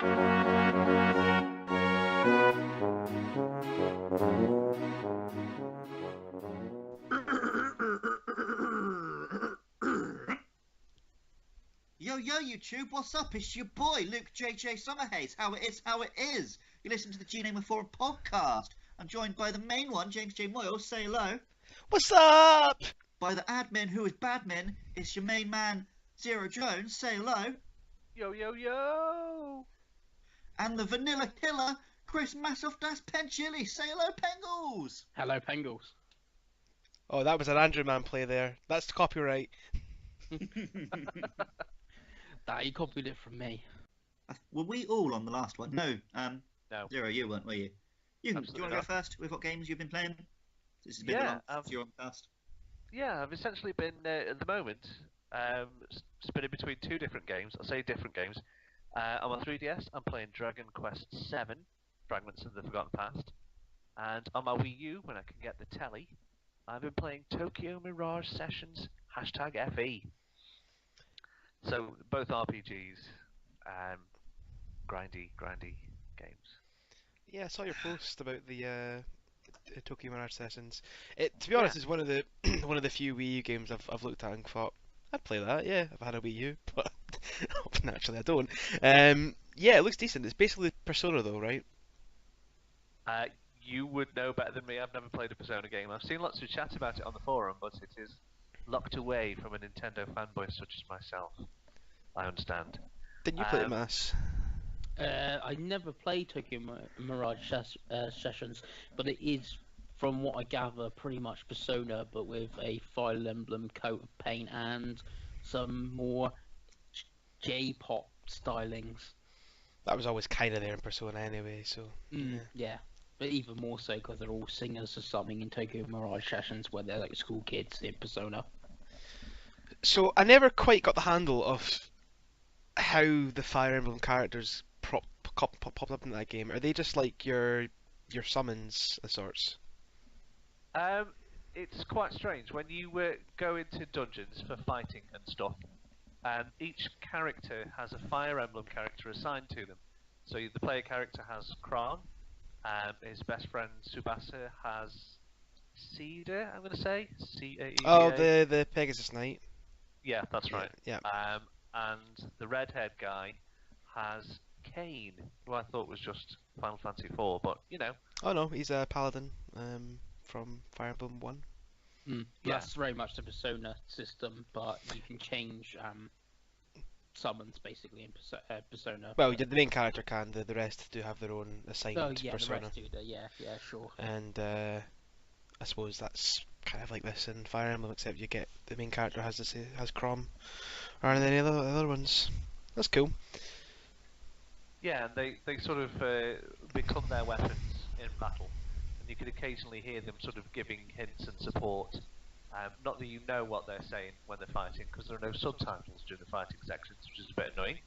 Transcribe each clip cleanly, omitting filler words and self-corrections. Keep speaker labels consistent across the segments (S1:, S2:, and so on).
S1: Yo, yo, YouTube, what's up? It's your boy, Luke JJ Summerhaze. How it is. You listen to the GNamer Forum podcast. I'm joined by the main one, James J. Moyle. Say hello.
S2: What's up?
S1: By the admin, who is badmin, it's your main man, Zero Jones. Say hello.
S3: Yo, yo, yo!
S1: And the vanilla killer, Chris masofdas Penchili. Say hello, Pengles.
S4: Hello, Pengles.
S2: Oh, that was an Andrew Man play there. That's copyright.
S4: That you copied it from me.
S1: Were we all on the last one? No.
S3: No.
S1: Zero, you weren't, were you? Do you want to go
S3: not.
S1: first? We've got games you've been playing. This has been
S3: Yeah,
S1: you're on first.
S3: Yeah, I've essentially been, at the moment, spinning between two different games. I say different games. On my 3DS, I'm playing Dragon Quest VII, Fragments of the Forgotten Past. And on my Wii U, when I can get the telly, I've been playing Tokyo Mirage Sessions, #FE. So, both RPGs, grindy games.
S2: Yeah, I saw your post about the Tokyo Mirage Sessions. To be honest, it's one of the one of the few Wii U games I've looked at and thought I'd play that. Yeah, I've had a Wii U, but naturally I don't. Yeah, it looks decent. It's basically Persona though, right?
S3: You would know better than me. I've never played a Persona game. I've seen lots of chat about it on the forum, but it is locked away from a Nintendo fanboy such as myself. I understand.
S2: Didn't you play it, Mass?
S4: I never played Tokyo Mirage Sessions, but it is, from what I gather, pretty much Persona, but with a Fire Emblem coat of paint and some more J-pop stylings.
S2: That was always kind of there in Persona anyway, so...
S4: Yeah, but even more so because they're all singers or something in Tokyo Mirage Sessions, where they're like school kids in Persona.
S2: So I never quite got the handle of how the Fire Emblem characters popped up in that game. Are they just like your summons of sorts?
S3: It's quite strange when you go into dungeons for fighting and stuff. Each character has a Fire Emblem character assigned to them. So the player character has Kron, his best friend Tsubasa has Cedar, I'm going to say. C-A-E-D-A.
S2: Oh, the Pegasus Knight.
S3: Yeah, that's right.
S2: Yeah.
S3: And the redhead guy has Kane, who I thought was just Final Fantasy IV, but you know.
S2: Oh no, he's a paladin from Fire Emblem 1.
S4: Yeah. That's very much the Persona system, but you can change summons basically in Persona.
S2: Well, the main character can. The rest do have their own assigned persona.
S4: The rest do. Yeah, sure.
S2: And I suppose that's kind of like this in Fire Emblem, except you get the main character has Chrom, or any other ones. That's cool.
S3: Yeah, and they sort of become their weapons in battle, and you can occasionally hear them sort of giving hints and support. Not that you know what they're saying when they're fighting, because there are no subtitles during the fighting sections, which is a bit annoying.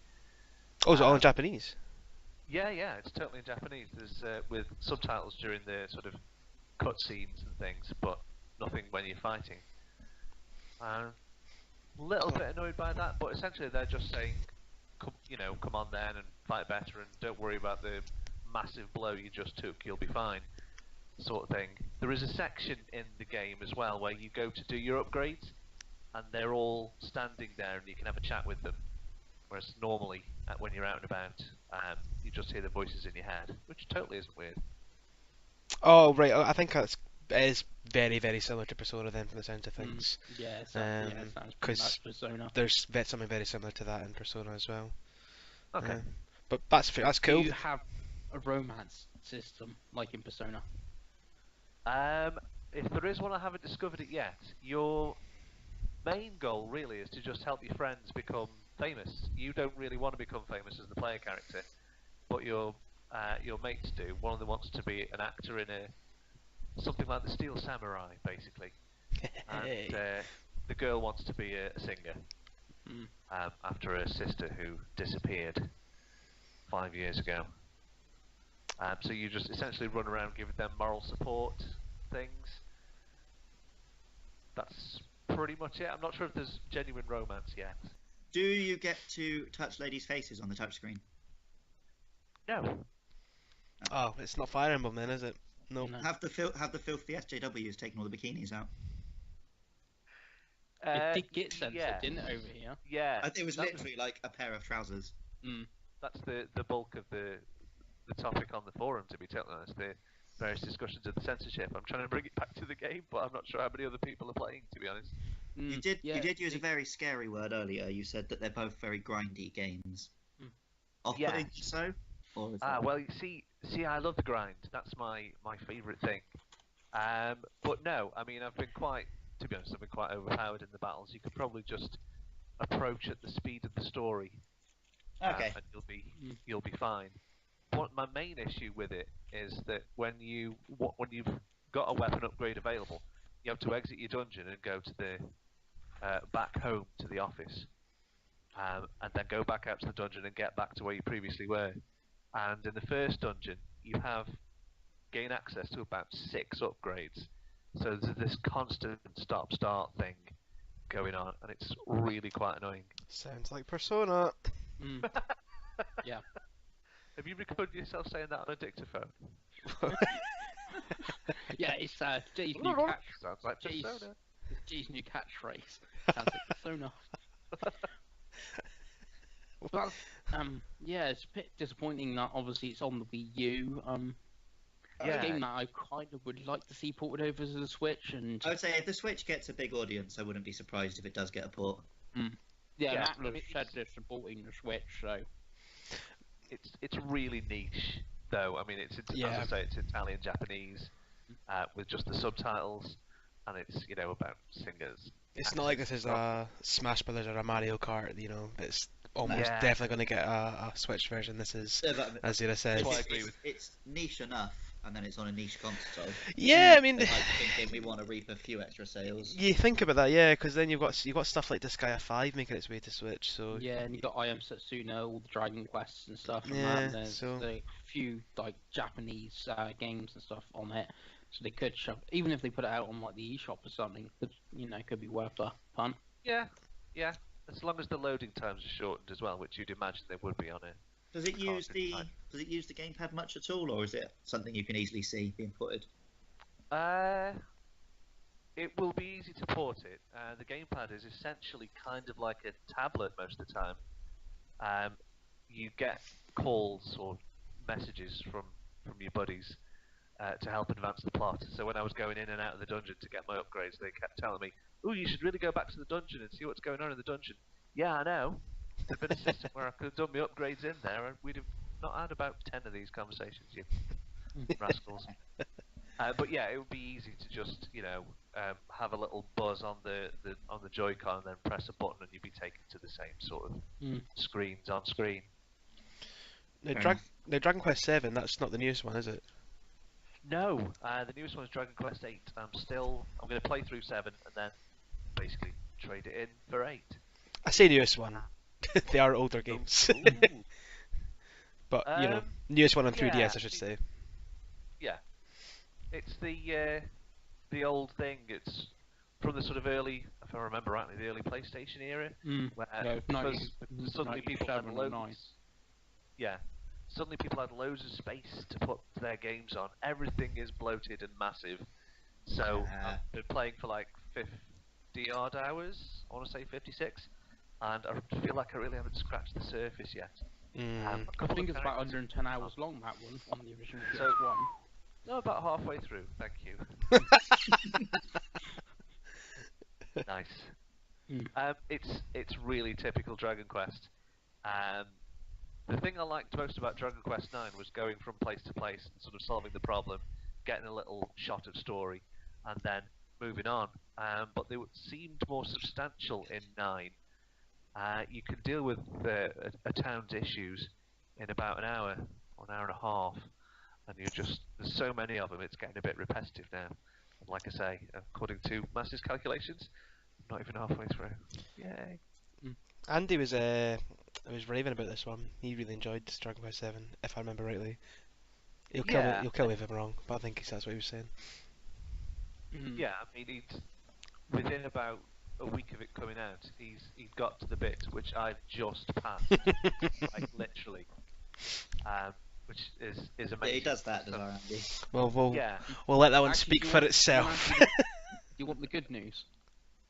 S2: Oh, is it all in Japanese?
S3: Yeah, it's totally in Japanese. There's with subtitles during the sort of cutscenes and things, but nothing when you're fighting. A little bit annoyed by that, but essentially they're just saying, come on then and fight better, and don't worry about the massive blow you just took, you'll be fine, sort of thing. There is a section in the game as well where you go to do your upgrades, and they're all standing there and you can have a chat with them. Whereas normally, when you're out and about, you just hear the voices in your head, which totally isn't weird.
S2: Oh, right. I think it is very, very similar to Persona then, from the sound of things.
S4: Yeah, it sounds pretty much Persona.
S2: There's something very similar to that in Persona as well.
S3: Okay.
S2: But that's cool.
S4: Do you have a romance system like in Persona?
S3: If there is one, I haven't discovered it yet. Your main goal really is to just help your friends become famous. You don't really want to become famous as the player character, but your mates do. One of them wants to be an actor in something like the Steel Samurai, basically, and the girl wants to be a singer after her sister who disappeared 5 years ago. So you just essentially run around giving them moral support things. That's pretty much it. I'm not sure if there's genuine romance yet.
S1: Do you get to touch ladies' faces on the touchscreen?
S3: No.
S2: Oh, it's not Fire Emblem then, is it? No.
S4: No.
S1: Have the filthy SJWs taken all the bikinis out?
S4: It did get censored,
S3: yes.
S4: didn't it, over here?
S3: Yeah.
S1: It was
S3: that
S1: literally like a pair of trousers.
S3: That's the bulk of the topic on the forum, to be totally honest. The various discussions of the censorship. I'm trying to bring it back to the game, but I'm not sure how many other people are playing, to be honest.
S1: You did use a very scary word earlier. You said that they're both very grindy games. Off-putting,
S3: Yes.
S1: so? Or is
S3: Well, you see, I love the grind. That's my favourite thing. But no, I mean, to be honest, I've been quite overpowered in the battles. You could probably just approach at the speed of the story,
S1: Okay.
S3: and you'll be fine. But my main issue with it is that when you've got a weapon upgrade available, you have to exit your dungeon and go to the back home to the office, and then go back out to the dungeon and get back to where you previously were. And in the first dungeon, you gain access to about 6 upgrades. So there's this constant stop-start thing going on, and it's really quite annoying.
S2: Sounds like Persona.
S4: Yeah.
S3: Have you recorded yourself saying that on a dictaphone?
S4: Yeah, it's Jay's new catch.
S3: Sounds like Persona.
S4: It's Jay's new catchphrase. Sounds like Persona. Well, yeah, it's a bit disappointing that obviously it's on the Wii U. It's a game that I kind of would like to see ported over to the Switch, and
S1: I would say if the Switch gets a big audience, I wouldn't be surprised if it does get a port.
S4: yeah,
S3: I
S4: Atlas
S3: mean,
S4: said they're supporting the Switch, so
S3: it's really niche, though. I mean, as I say, it's Italian Japanese with just the subtitles, and it's about singers.
S2: It's not like this is a Smash Brothers or a Mario Kart, it's almost definitely going to get a Switch version. This is, as Zira says,
S1: it's niche enough, and then it's on a niche console.
S2: Yeah, I mean,
S1: like thinking we want to reap a few extra sales.
S2: You think about that, yeah, because then you've got stuff like Disgaea 5 making its way to Switch, so
S4: yeah, and you got I Am Setsuna, all the Dragon Quests and stuff, and
S2: Yeah,
S4: there's
S2: so-
S4: a few like Japanese games and stuff on it, so they could shove, even if they put it out on like the eShop or something, could be worth a punt.
S3: Yeah. As long as the loading times are shortened as well, which you'd imagine they would be on it.
S1: Does it use the gamepad much at all, or is it something you can easily see being ported?
S3: It will be easy to port it. The gamepad is essentially kind of like a tablet most of the time. You get calls or messages from your buddies to help advance the plot. So when I was going in and out of the dungeon to get my upgrades, they kept telling me, "Oh, you should really go back to the dungeon and see what's going on in the dungeon." Yeah, I know. There'd been a system where I could have done my upgrades in there, and we'd have not had about 10 of these conversations, you rascals. But yeah, it would be easy to just have a little buzz on the Joy-Con and then press a button, and you'd be taken to the same sort of screens on screen.
S2: The Dragon Quest 7, that's not the newest one, is it?
S3: No, the newest one is Dragon Quest 8. I'm going to play through 7 and then basically trade it in for 8.
S2: I say newest one. They are older games. But, newest one on 3DS, I should say.
S3: Yeah. It's the old thing. It's from the sort of early, if I remember rightly, the early PlayStation era. Where suddenly people had loads. Yeah. Suddenly people had loads of space to put their games on. Everything is bloated and massive. So I've been playing for like 50 odd hours. I want to say 56. And I feel like I really haven't scratched the surface yet.
S4: I think it's about 110 hours long, that one, on the original PS1.
S3: No, about halfway through. Thank you. Nice. It's really typical Dragon Quest. The thing I liked most about Dragon Quest 9 was going from place to place and sort of solving the problem, getting a little shot of story, and then moving on. But they seemed more substantial in 9. You can deal with a town's issues in about an hour or an hour and a half, and there's so many of them, it's getting a bit repetitive now. And like I say, according to Master's calculations, I'm not even halfway through. Yay!
S2: Andy was raving about this one. He really enjoyed Dragon Quest 7, if I remember rightly. He'll kill me if I'm wrong, but I think that's what he was saying.
S3: Yeah, I mean, within about a week of it coming out, he'd got to the bit which I've just passed, like literally. which is
S1: Yeah,
S3: amazing.
S1: he does that,
S3: So,
S1: does our Andy.
S2: Well,
S3: yeah,
S2: we'll let that one
S4: Actually,
S2: speak
S4: do you
S2: for
S4: want- do you want
S2: itself.
S4: actually- You want the good news?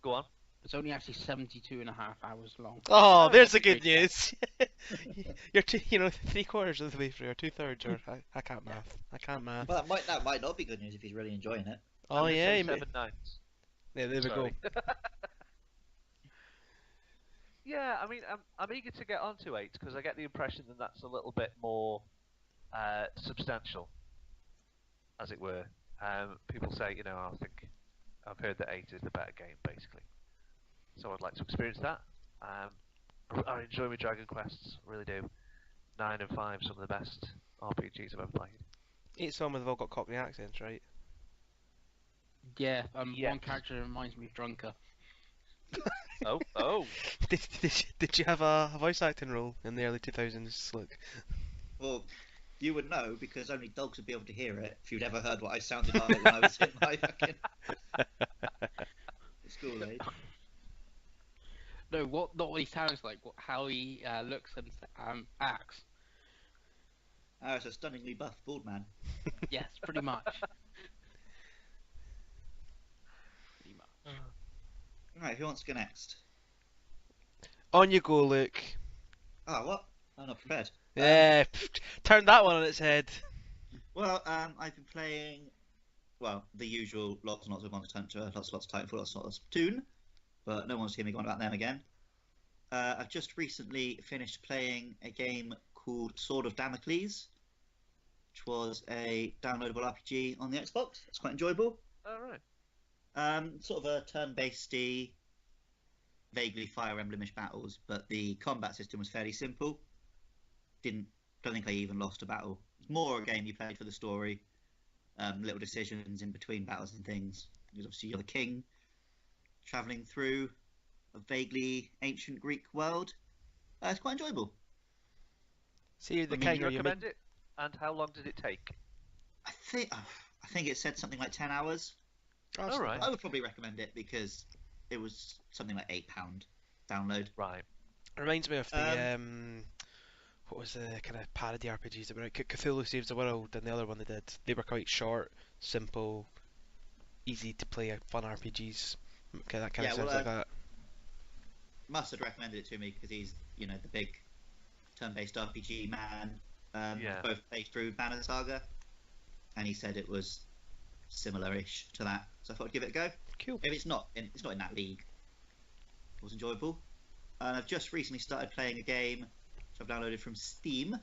S3: go on.
S4: It's only actually 72.5 hours long.
S2: Oh,
S3: Oh,
S2: there's the
S4: that's
S2: good news. You're 3/4 of the way through, or 2/3, or I can't math. I can't math.
S1: Well, that might not be good news if he's really enjoying it.
S2: Oh yeah,
S3: 7 nights.
S2: yeah, there we go.
S3: Sorry. Yeah, I mean, I'm eager to get onto 8 because I get the impression that that's a little bit more substantial, as it were. People say, I've heard that 8 is the better game, basically. So I'd like to experience that. I enjoy my Dragon Quests, really do. 9 and 5, some of the best RPGs I've ever played.
S2: 8 some they've all got Cockney accents, right?
S4: Yeah,
S3: Yes.
S4: one character reminds me of Drunker.
S3: Oh.
S2: Did you have a voice acting role in the early 2000s? Look.
S1: Well, you would know because only dogs would be able to hear it if you'd ever heard what I sounded like when I was in my fucking school age.
S4: No, not what he sounds like, how he looks and acts.
S1: Oh, it's a stunningly buff bald man.
S4: Yes, pretty much. Pretty much.
S1: Right, who wants to go next?
S2: On you go, Luke.
S1: Oh, what? I'm not prepared.
S2: Yeah, turn that one on its head.
S1: Well, I've been playing, the usual lots and lots of Monster Hunter, lots of Titanfall, lots and lots of Splatoon, but no one's heard me go on about them again. I've just recently finished playing a game called Sword of Damocles, which was a downloadable RPG on the Xbox. It's quite enjoyable.
S3: Alright.
S1: Sort of a turn-based, vaguely Fire Emblem-ish battles, but the combat system was fairly simple. Don't think I even lost a battle. It's more a game you played for the story, little decisions in between battles and things. Because obviously you're the king, travelling through a vaguely ancient Greek world. It's quite enjoyable.
S2: See, you're the
S1: I mean,
S2: king.
S3: Do you
S2: Or you
S3: recommend it? And how long did it take?
S1: I think it said something like 10 hours.
S3: Alright.
S1: I would probably recommend it because it was something like £8 download.
S3: Right.
S2: Reminds me of the what was the kind of parody RPGs that were out? Cthulhu Saves the World, and the other one they did. They were quite short, simple, easy to play, fun RPGs. That kind of sounds like that.
S1: Must had recommended it to me because he's, the big turn-based RPG man.
S3: Yeah.
S1: Both played through Banner Saga, and he said it was similar-ish to that. So I thought I'd give it a go.
S2: Cool.
S1: If it's not in that league, it was enjoyable. And I've just recently started playing a game which I've downloaded from Steam.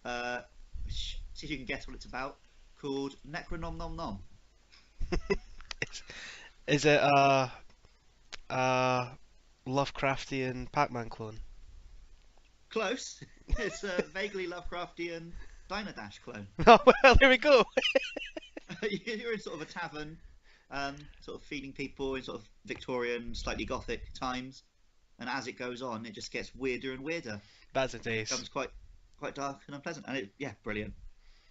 S1: See if you can guess what it's about. Called Necronom Nom Nom.
S2: Is it a Lovecraftian Pac-Man clone?
S1: Close. It's a vaguely Lovecraftian Dynadash clone.
S2: Oh well, there we go.
S1: You're in sort of a tavern, sort of feeding people in sort of Victorian, slightly Gothic times, and as it goes on, it just gets weirder and weirder.
S2: That's a
S1: It
S2: taste.
S1: becomes quite dark and unpleasant, and brilliant,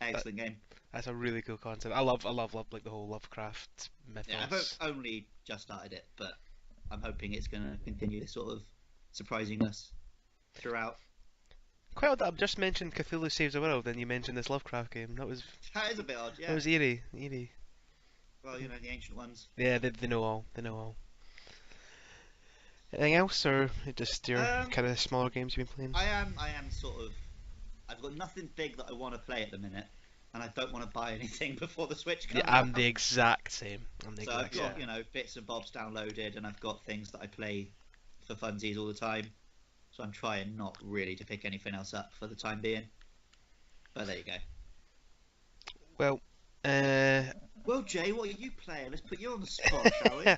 S1: excellent game.
S2: That's a really cool concept. I love like the whole Lovecraft mythos.
S1: Yeah, I've only just started it, but I'm hoping it's going to continue this sort of surprisingness throughout.
S2: Quite odd that I've just mentioned Cthulhu Saves the World, and you mentioned this Lovecraft game. That was
S1: That is a bit odd, yeah.
S2: that was eerie.
S1: Well, the ancient ones.
S2: Yeah, they know all. They know all. Anything else, or just your kind of smaller games you've been playing?
S1: I am sort of. I've got nothing big that I want to play at the minute, and I don't want to buy anything before the Switch comes
S2: Yeah, I'm
S1: out.
S2: the exact same.
S1: So I've got bits and bobs downloaded, and I've got things that I play for funsies all the time. So I'm trying not really to pick anything else up for the time being. But there you go.
S2: Well,
S1: Well, Jay, what are you playing? Let's put you on the spot, shall we?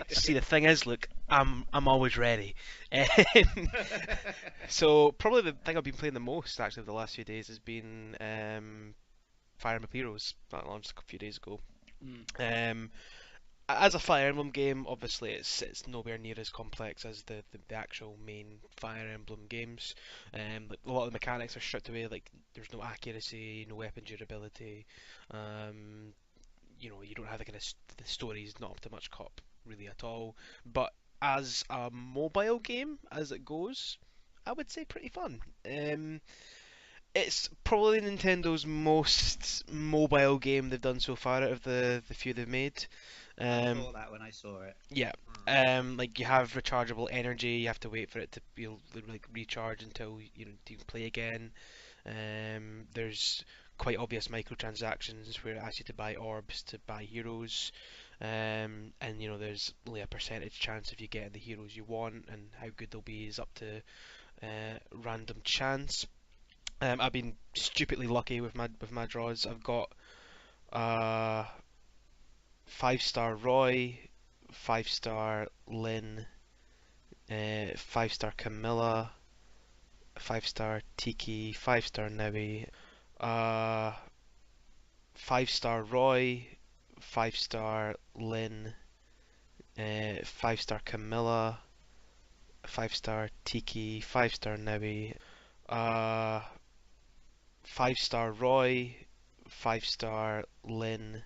S2: see, the thing is, look, I'm always ready. So probably the thing I've been playing the most actually the last few days has been Fire Emblem Heroes that launched a few days ago. As a Fire Emblem game, obviously it's nowhere near as complex as the actual main Fire Emblem games. Like a lot of the mechanics are stripped away. Like there's no accuracy, no weapon durability. You don't have the kind of the story's not up to much cop really at all. But as a mobile game, as it goes, I would say pretty fun. It's probably Nintendo's most mobile game they've done so far out of the few they've made.
S1: I thought that when I saw it.
S2: Yeah. Like you have rechargeable energy. You have to wait for it to be like recharge until you can play again. There's quite obvious microtransactions where it asks you to buy orbs to buy heroes. And there's only a percentage chance of you getting the heroes you want, and how good they'll be is up to random chance. I've been stupidly lucky with my draws. I've got 5-star Roy, 5-star Lynn, 5-star Camilla, 5-star Tiki, 5-star Nevi, 5-star Roy, 5-star Lynn, 5-star Camilla, 5-star Tiki, 5-star Nevi, 5-star Roy, 5-star Lynn,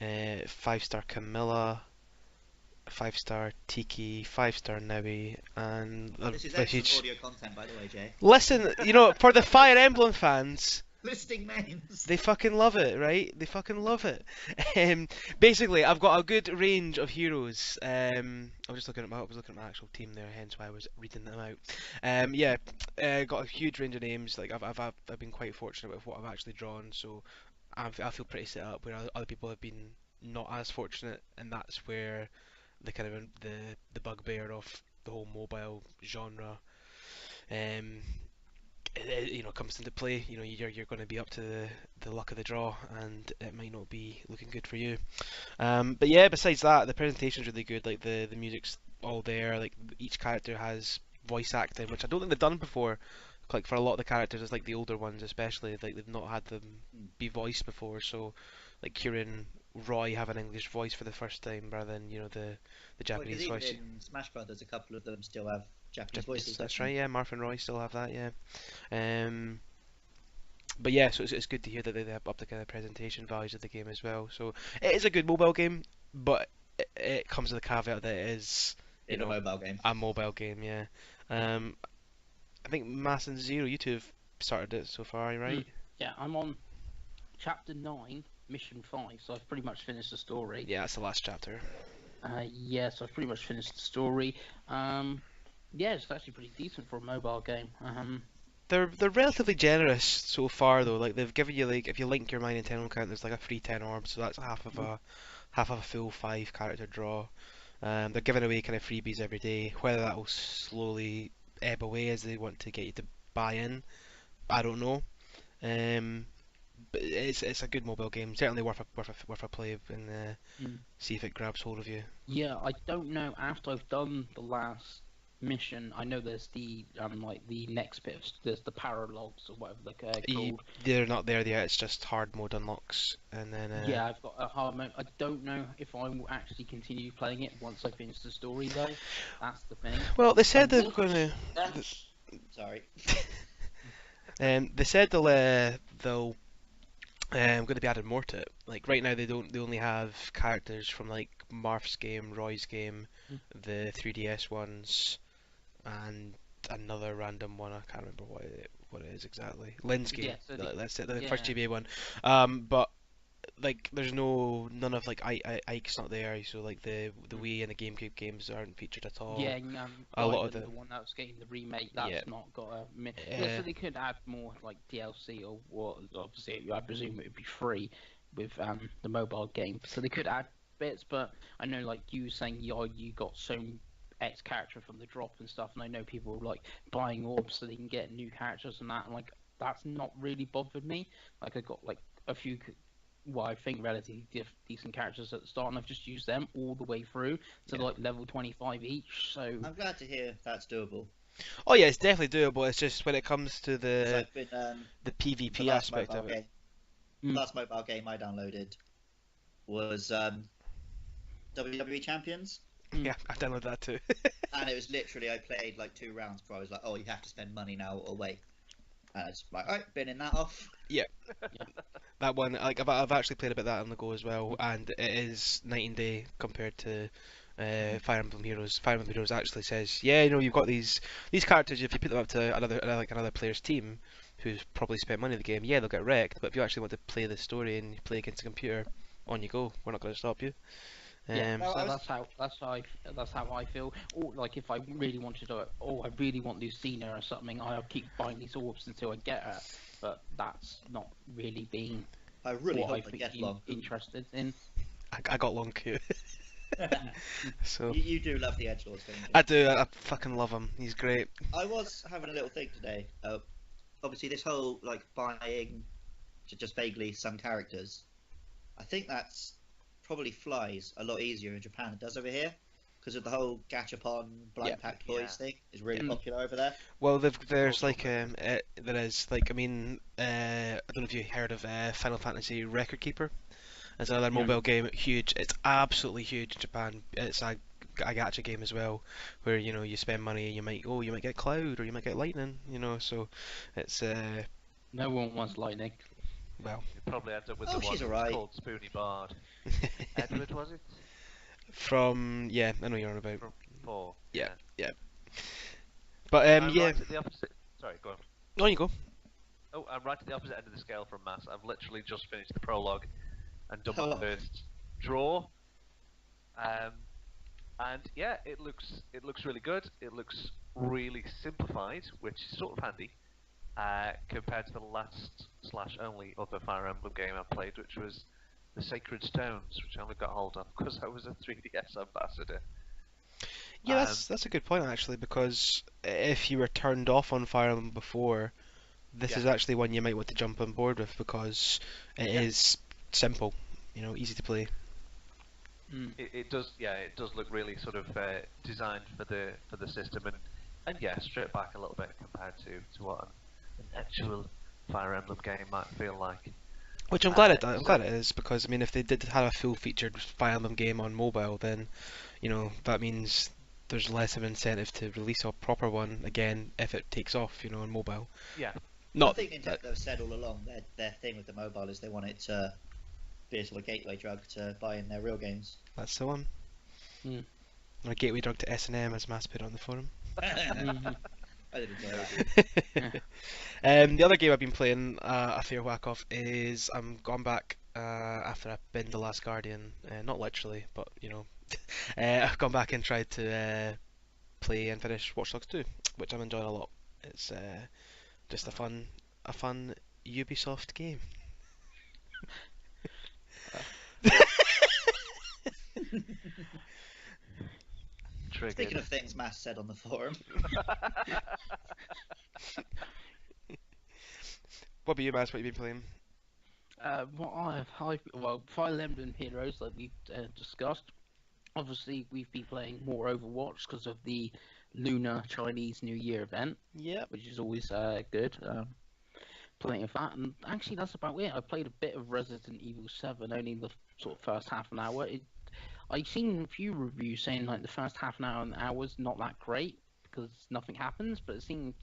S2: 5-star Camilla, 5-star Tiki, 5-star Nevi, and
S1: This is excellent audio content, by the way, Jay.
S2: Listen, for the Fire Emblem fans,
S1: Listing names.
S2: they fucking love it, right? They fucking love it. Basically, I've got a good range of heroes. I was looking at my actual team there, hence why I was reading them out. Got a huge range of names. Like I've been quite fortunate with what I've actually drawn, so I feel pretty set up. Where other people have been not as fortunate, and that's where the kind of the bugbear of the whole mobile genre comes into play. You're going to be up to the luck of the draw, and it might not be looking good for you. But yeah, besides that, the presentation's really good. Like the music's all there. Like each character has voice acting, which I don't think they've done before. Like for a lot of the characters, it's like the older ones especially, like they've not had them be voiced before. So like Kieran, Roy have an English voice for the first time rather than the Japanese
S1: even
S2: voice.
S1: in Smash Brothers, a couple of them still have Japanese voices.
S2: That's right, yeah. Marth and Roy still have that, yeah. But yeah, so it's good to hear that they have up the kind of presentation values of the game as well. So it is a good mobile game, but it comes with the caveat that it is
S1: a mobile game.
S2: A mobile game, yeah. I think Mass and Zero, you two have started it so far, right?
S4: Yeah, I'm on chapter 9, mission 5, so I've pretty much finished the story.
S2: Yeah, that's the last chapter.
S4: So I've pretty much finished the story. Yeah, it's actually pretty decent for a mobile game.
S2: They're relatively generous so far though. Like they've given you like if you link your My Nintendo account, there's like a free 10 orbs, so that's half of a full 5 character draw. They're giving away kind of freebies every day. Whether that will slowly ebb away as they want to get you to buy in, I don't know. But it's a good mobile game. Certainly worth a play and see if it grabs hold of you.
S4: Yeah, I don't know. After I've done the last mission, I know there's the like the next bit. There's the paralogs or whatever they're called.
S2: They're not there yet. It's just hard mode unlocks, and then
S4: yeah, I've got a hard mode. I don't know if I will actually continue playing it once I finish the story though. That's the thing.
S2: Well, they said they're going to.
S1: Sorry.
S2: They said they'll going to be adding more to it. Like right now, they only have characters from like Marth's game, Roy's game, the 3DS ones, and another random one. I can't remember what it is exactly. Lynn's game.
S4: Yeah,
S2: That's it. The first GBA one. But like there's none of like Ike's not there. So like the Wii and the GameCube games aren't featured at all.
S4: Yeah,
S2: a lot of
S4: the one that was getting the remake that's not got a. So they could add more like DLC or what? Obviously, I presume it would be free with the mobile game. So they could add bits, but I know like you were saying, you got some X character from the drop and stuff, and I know people were like buying orbs so they can get new characters and that, and like that's not really bothered me. Like I got like a few. Well, I think relatively decent characters at the start, and I've just used them all the way through to like level 25 each. So
S1: I'm glad to hear that's doable.
S2: Oh yeah, it's definitely doable. It's just when it comes to the PvP aspect of it.
S1: The last mobile game I downloaded was WWE Champions.
S2: Yeah, I downloaded that too.
S1: And it was literally I played like 2 rounds before I was like, oh, you have to spend money now or wait. And I was like, alright, binning that off.
S2: Yeah. That one, like I've actually played a bit of that on the go as well, and it is night and day compared to Fire Emblem Heroes. Fire Emblem Heroes actually says, yeah, you've got these characters. If you put them up to another player's team, who's probably spent money in the game, yeah, they'll get wrecked. But if you actually want to play the story and you play against a computer, on you go. We're not going to stop you.
S4: Yeah,
S1: Well,
S4: so
S1: I was-
S4: that's how I feel. Or like if I really want to do it, oh, I really want Lucina or something, I'll keep buying these orbs until I get her. But that's not really being
S1: I really
S4: what
S1: hope
S4: I've
S1: I
S4: been
S1: get long.
S4: interested in.
S2: I got long queue. So
S1: You do love the edgelords, don't you?
S2: I do. I fucking love him. He's great.
S1: I was having a little think today. Obviously, this whole like buying just vaguely some characters. I think that's probably flies a lot easier in Japan than it does over here, because of the whole gachapon blind
S2: Yeah.
S1: pack toys
S3: Yeah.
S1: thing is really
S4: Mm.
S1: popular over there.
S2: Well, there's
S3: Also
S2: like there is like I don't know if you heard of Final Fantasy Record Keeper. It's another
S4: Yeah.
S2: mobile game, huge. It's absolutely huge in Japan. It's a gacha game as well, where you spend money and you might get Cloud or you might get Lightning. So it's
S4: No one wants lightning.
S2: well
S3: You probably end up with
S1: Oh,
S3: the one
S1: she's
S3: that
S1: alright.
S3: was called Spoony Bard. Edward, was it?
S2: from I know you're on about.
S3: From 4.
S2: Yeah. But
S3: I'm
S2: yeah,
S3: right at the opposite. Sorry, go on.
S2: on you go.
S3: Oh, I'm right at the opposite end of the scale from Mass. I've literally just finished the prologue and done my
S1: Oh.
S3: first draw. And yeah, it looks really good. It looks really simplified, which is sort of handy compared to the last / only other Fire Emblem game I played, which was the Sacred Stones, which I only got hold of because I was a 3DS ambassador.
S2: Yeah, that's a good point actually, because if you were turned off on Fire Emblem before, this
S3: Yeah.
S2: is actually one you might want to jump on board with because it
S3: Yeah.
S2: is simple, easy to play.
S3: It does look really sort of designed for the system and yeah, stripped back a little bit compared to what an actual Fire Emblem game might feel like.
S2: Which I'm glad
S3: Uh,
S2: I'm glad it is, because I mean if they did have a full-featured Fire Emblem game on mobile, then that means there's less of an incentive to release a proper one again if it takes off, on mobile.
S3: Yeah.
S1: I
S2: Not
S1: think Nintendo have said all along their thing with the mobile is they want it to be a sort of gateway drug to buy in their real games.
S2: that's the one.
S4: Mm.
S2: Or a gateway drug to S&M, as Mass put on the forum.
S4: Mhm.
S1: I didn't enjoy that.
S2: The other game I've been playing a fair whack of is I'm gone back after I binned The Last Guardian. Not literally, but I've gone back and tried to play and finish Watch Dogs 2, which I'm enjoying a lot. It's just a fun Ubisoft game.
S3: Triggered.
S1: Speaking of things Mass said on the forum,
S2: What about you, Mass? What have you been playing?
S4: Well, Fire Emblem Heroes, like we've discussed. Obviously, we've been playing more Overwatch because of the Lunar Chinese New Year event,
S2: Yep.
S4: which is always good. Plenty of that, and actually that's about it. I played a bit of Resident Evil 7, only the sort of first half an hour. I've seen a few reviews saying like the first half an hour is not that great because nothing happens, but it seems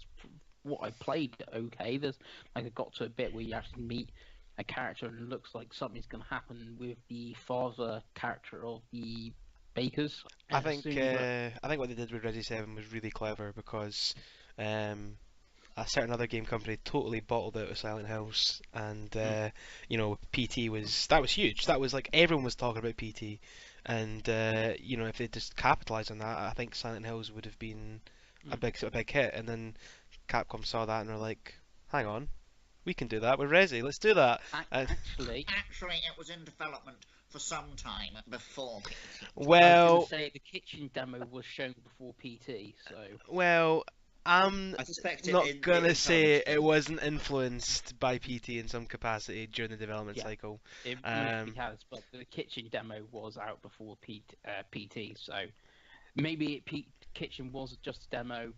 S4: what I played okay. There's like I got to a bit where you actually meet a character and it looks like something's going to happen with the father character of the Bakers.
S2: I think
S4: Soon, but-
S2: I think what they did with Resi 7 was really clever because a certain other game company totally bottled out of Silent Hills, and PT was huge. That was like everyone was talking about PT, and if they just capitalized on that, I think Silent Hills would have been a big hit. And then Capcom saw that and were like, "Hang on, we can do that with Resi. Let's do that."
S4: Actually,
S1: it was in development for some time before.
S4: I was
S2: Well,
S4: gonna say the kitchen demo was shown before PT, so
S2: I'm
S1: I suspect
S2: not
S1: it
S2: gonna say
S1: encouraged
S2: it wasn't influenced by PT in some capacity during the development
S4: Yeah.
S2: cycle.
S4: it
S2: Um,
S4: mostly has. But the kitchen demo was out before PT, so maybe kitchen was just a demo.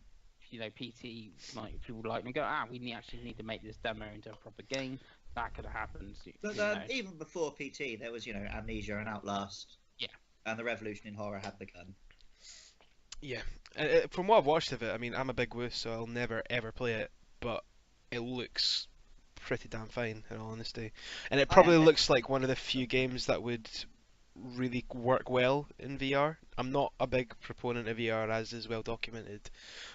S4: PT like people like me go, we actually need to make this demo into a proper game. That could have happened.
S1: But even before PT, there was Amnesia and Outlast.
S4: Yeah.
S1: And the revolution in horror had begun.
S2: Yeah, from what I've watched of it, I mean, I'm a big wuss, so I'll never ever play it, but it looks pretty damn fine, in all honesty. And it
S1: I
S2: probably
S1: am-
S2: looks like one of the few games that would really work well in VR. I'm not a big proponent of VR, as is well documented,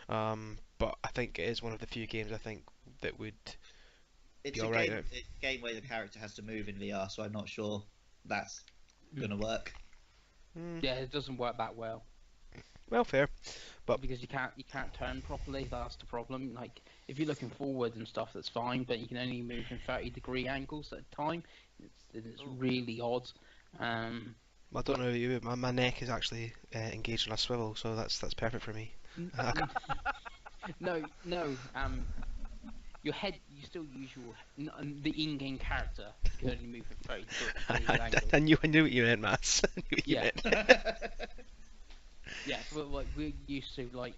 S2: but I think it is one of the few games I think that would
S1: It's
S2: be
S1: a
S2: alright.
S1: game where the character has to move in VR, so I'm not sure that's gonna work.
S4: Yeah, it doesn't work that well.
S2: Well, fair. But
S4: because you can't turn properly. That's the problem. Like if you're looking forward and stuff, that's fine, but you can only move in 30-degree angles at a time. It's really odd.
S2: I don't know about you, but my neck is actually engaged on a swivel, so that's perfect for me.
S4: No. Your head, you still use the in-game character. You can only move at 30 degrees angles.
S2: I knew what you meant, Mass. I knew what you meant.
S4: Yeah, but like we're used to like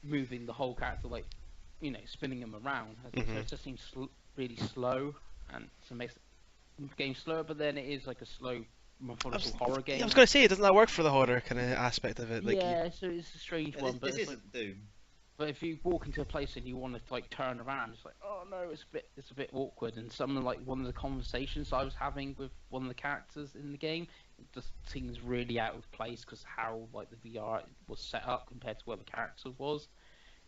S4: moving the whole character, like spinning them around. So it just seems really slow, and so it makes the game slower. But then it is like a slow, methodical horror game.
S2: I was gonna say, doesn't that work for the horror kind of aspect of it? Like
S4: yeah, so it's a strange one. But
S1: this isn't Doom.
S4: But if you walk into a place and you want to like turn around, it's like, oh no, it's a bit awkward. And one of the conversations I was having with one of the characters in the game, it just seems really out of place because how like the VR was set up compared to where the character was.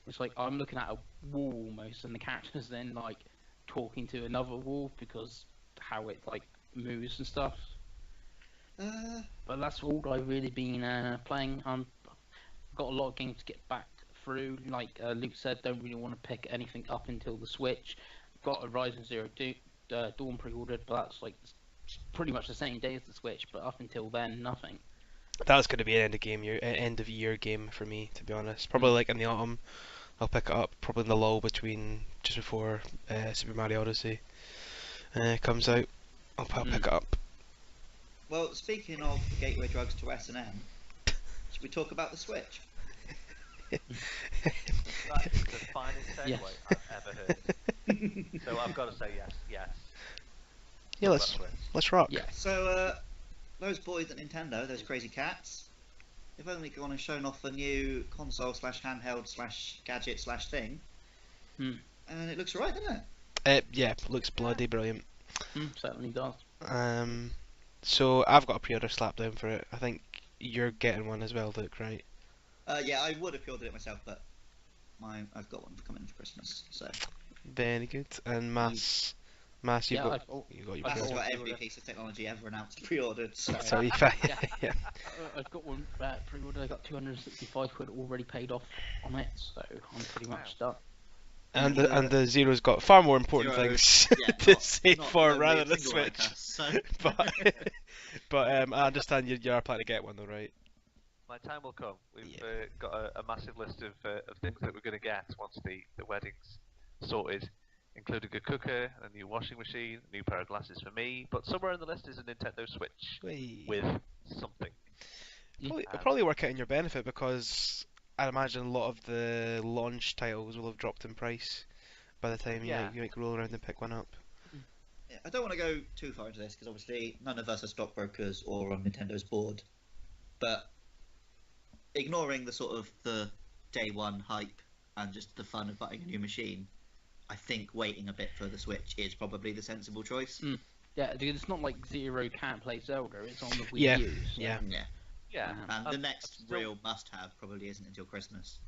S4: It's like I'm looking at a wall almost, and the character's then like talking to another wall because how it like moves and stuff. But that's all I've really been playing. I've got a lot of games to get back through. Like Luke said, don't really want to pick anything up until the Switch. Got a Horizon Zero Dawn pre-ordered, but that's like pretty much the same day as the Switch. But up until then, nothing.
S2: that's going to be an end of year game for me, to be honest. Probably like in the autumn, I'll pick it up. Probably in the lull between just before Super Mario Odyssey comes out. I'll pick it up.
S1: Well, speaking of gateway drugs to S&M, should we talk about the Switch?
S3: That is the finest segue I've ever heard. So I've got to say yes.
S2: Yeah, let's rock.
S4: Yeah.
S1: So, those boys at Nintendo, those crazy cats, they've only gone and shown off a new console slash handheld slash gadget slash thing, and it looks alright, doesn't it?
S2: Yeah, looks bloody brilliant.
S4: Certainly does.
S2: So I've got a pre-order slap down for it. I think you're getting one as well, Luke, right?
S1: Yeah, I would have pre-ordered it myself, but I've got one coming for Christmas, so.
S2: Very good. And Mass, you got your
S1: That's
S2: pre-order.
S1: got every piece of technology ever announced pre-ordered, so.
S2: So yeah.
S4: I've got one pre-ordered. I got 265 quid already paid off on it, so I'm pretty much done.
S2: And the Zero's got far more important
S1: Zero,
S2: things
S1: yeah,
S2: to save for
S1: nobody
S2: rather than
S1: single like
S2: Switch.
S1: us, so.
S2: But I understand you are planning to get one though, right?
S3: My time will come. We've got a massive list of things that we're going to get once the wedding's sorted, including a cooker, a new washing machine, a new pair of glasses for me. But somewhere in the list is a Nintendo Switch with something.
S2: It'll probably work out in your benefit because I'd imagine a lot of the launch titles will have dropped in price by the time you roll around and pick one up.
S1: Yeah, I don't want to go too far into this because obviously none of us are stockbrokers or on Nintendo's board, but ignoring the sort of the day one hype and just the fun of buying a new machine, I think waiting a bit for the Switch is probably the sensible choice.
S4: Yeah, dude, it's not like Zero can't play Zelda. It's on the Wii U. So.
S3: Yeah.
S1: And the next real must-have probably isn't until Christmas.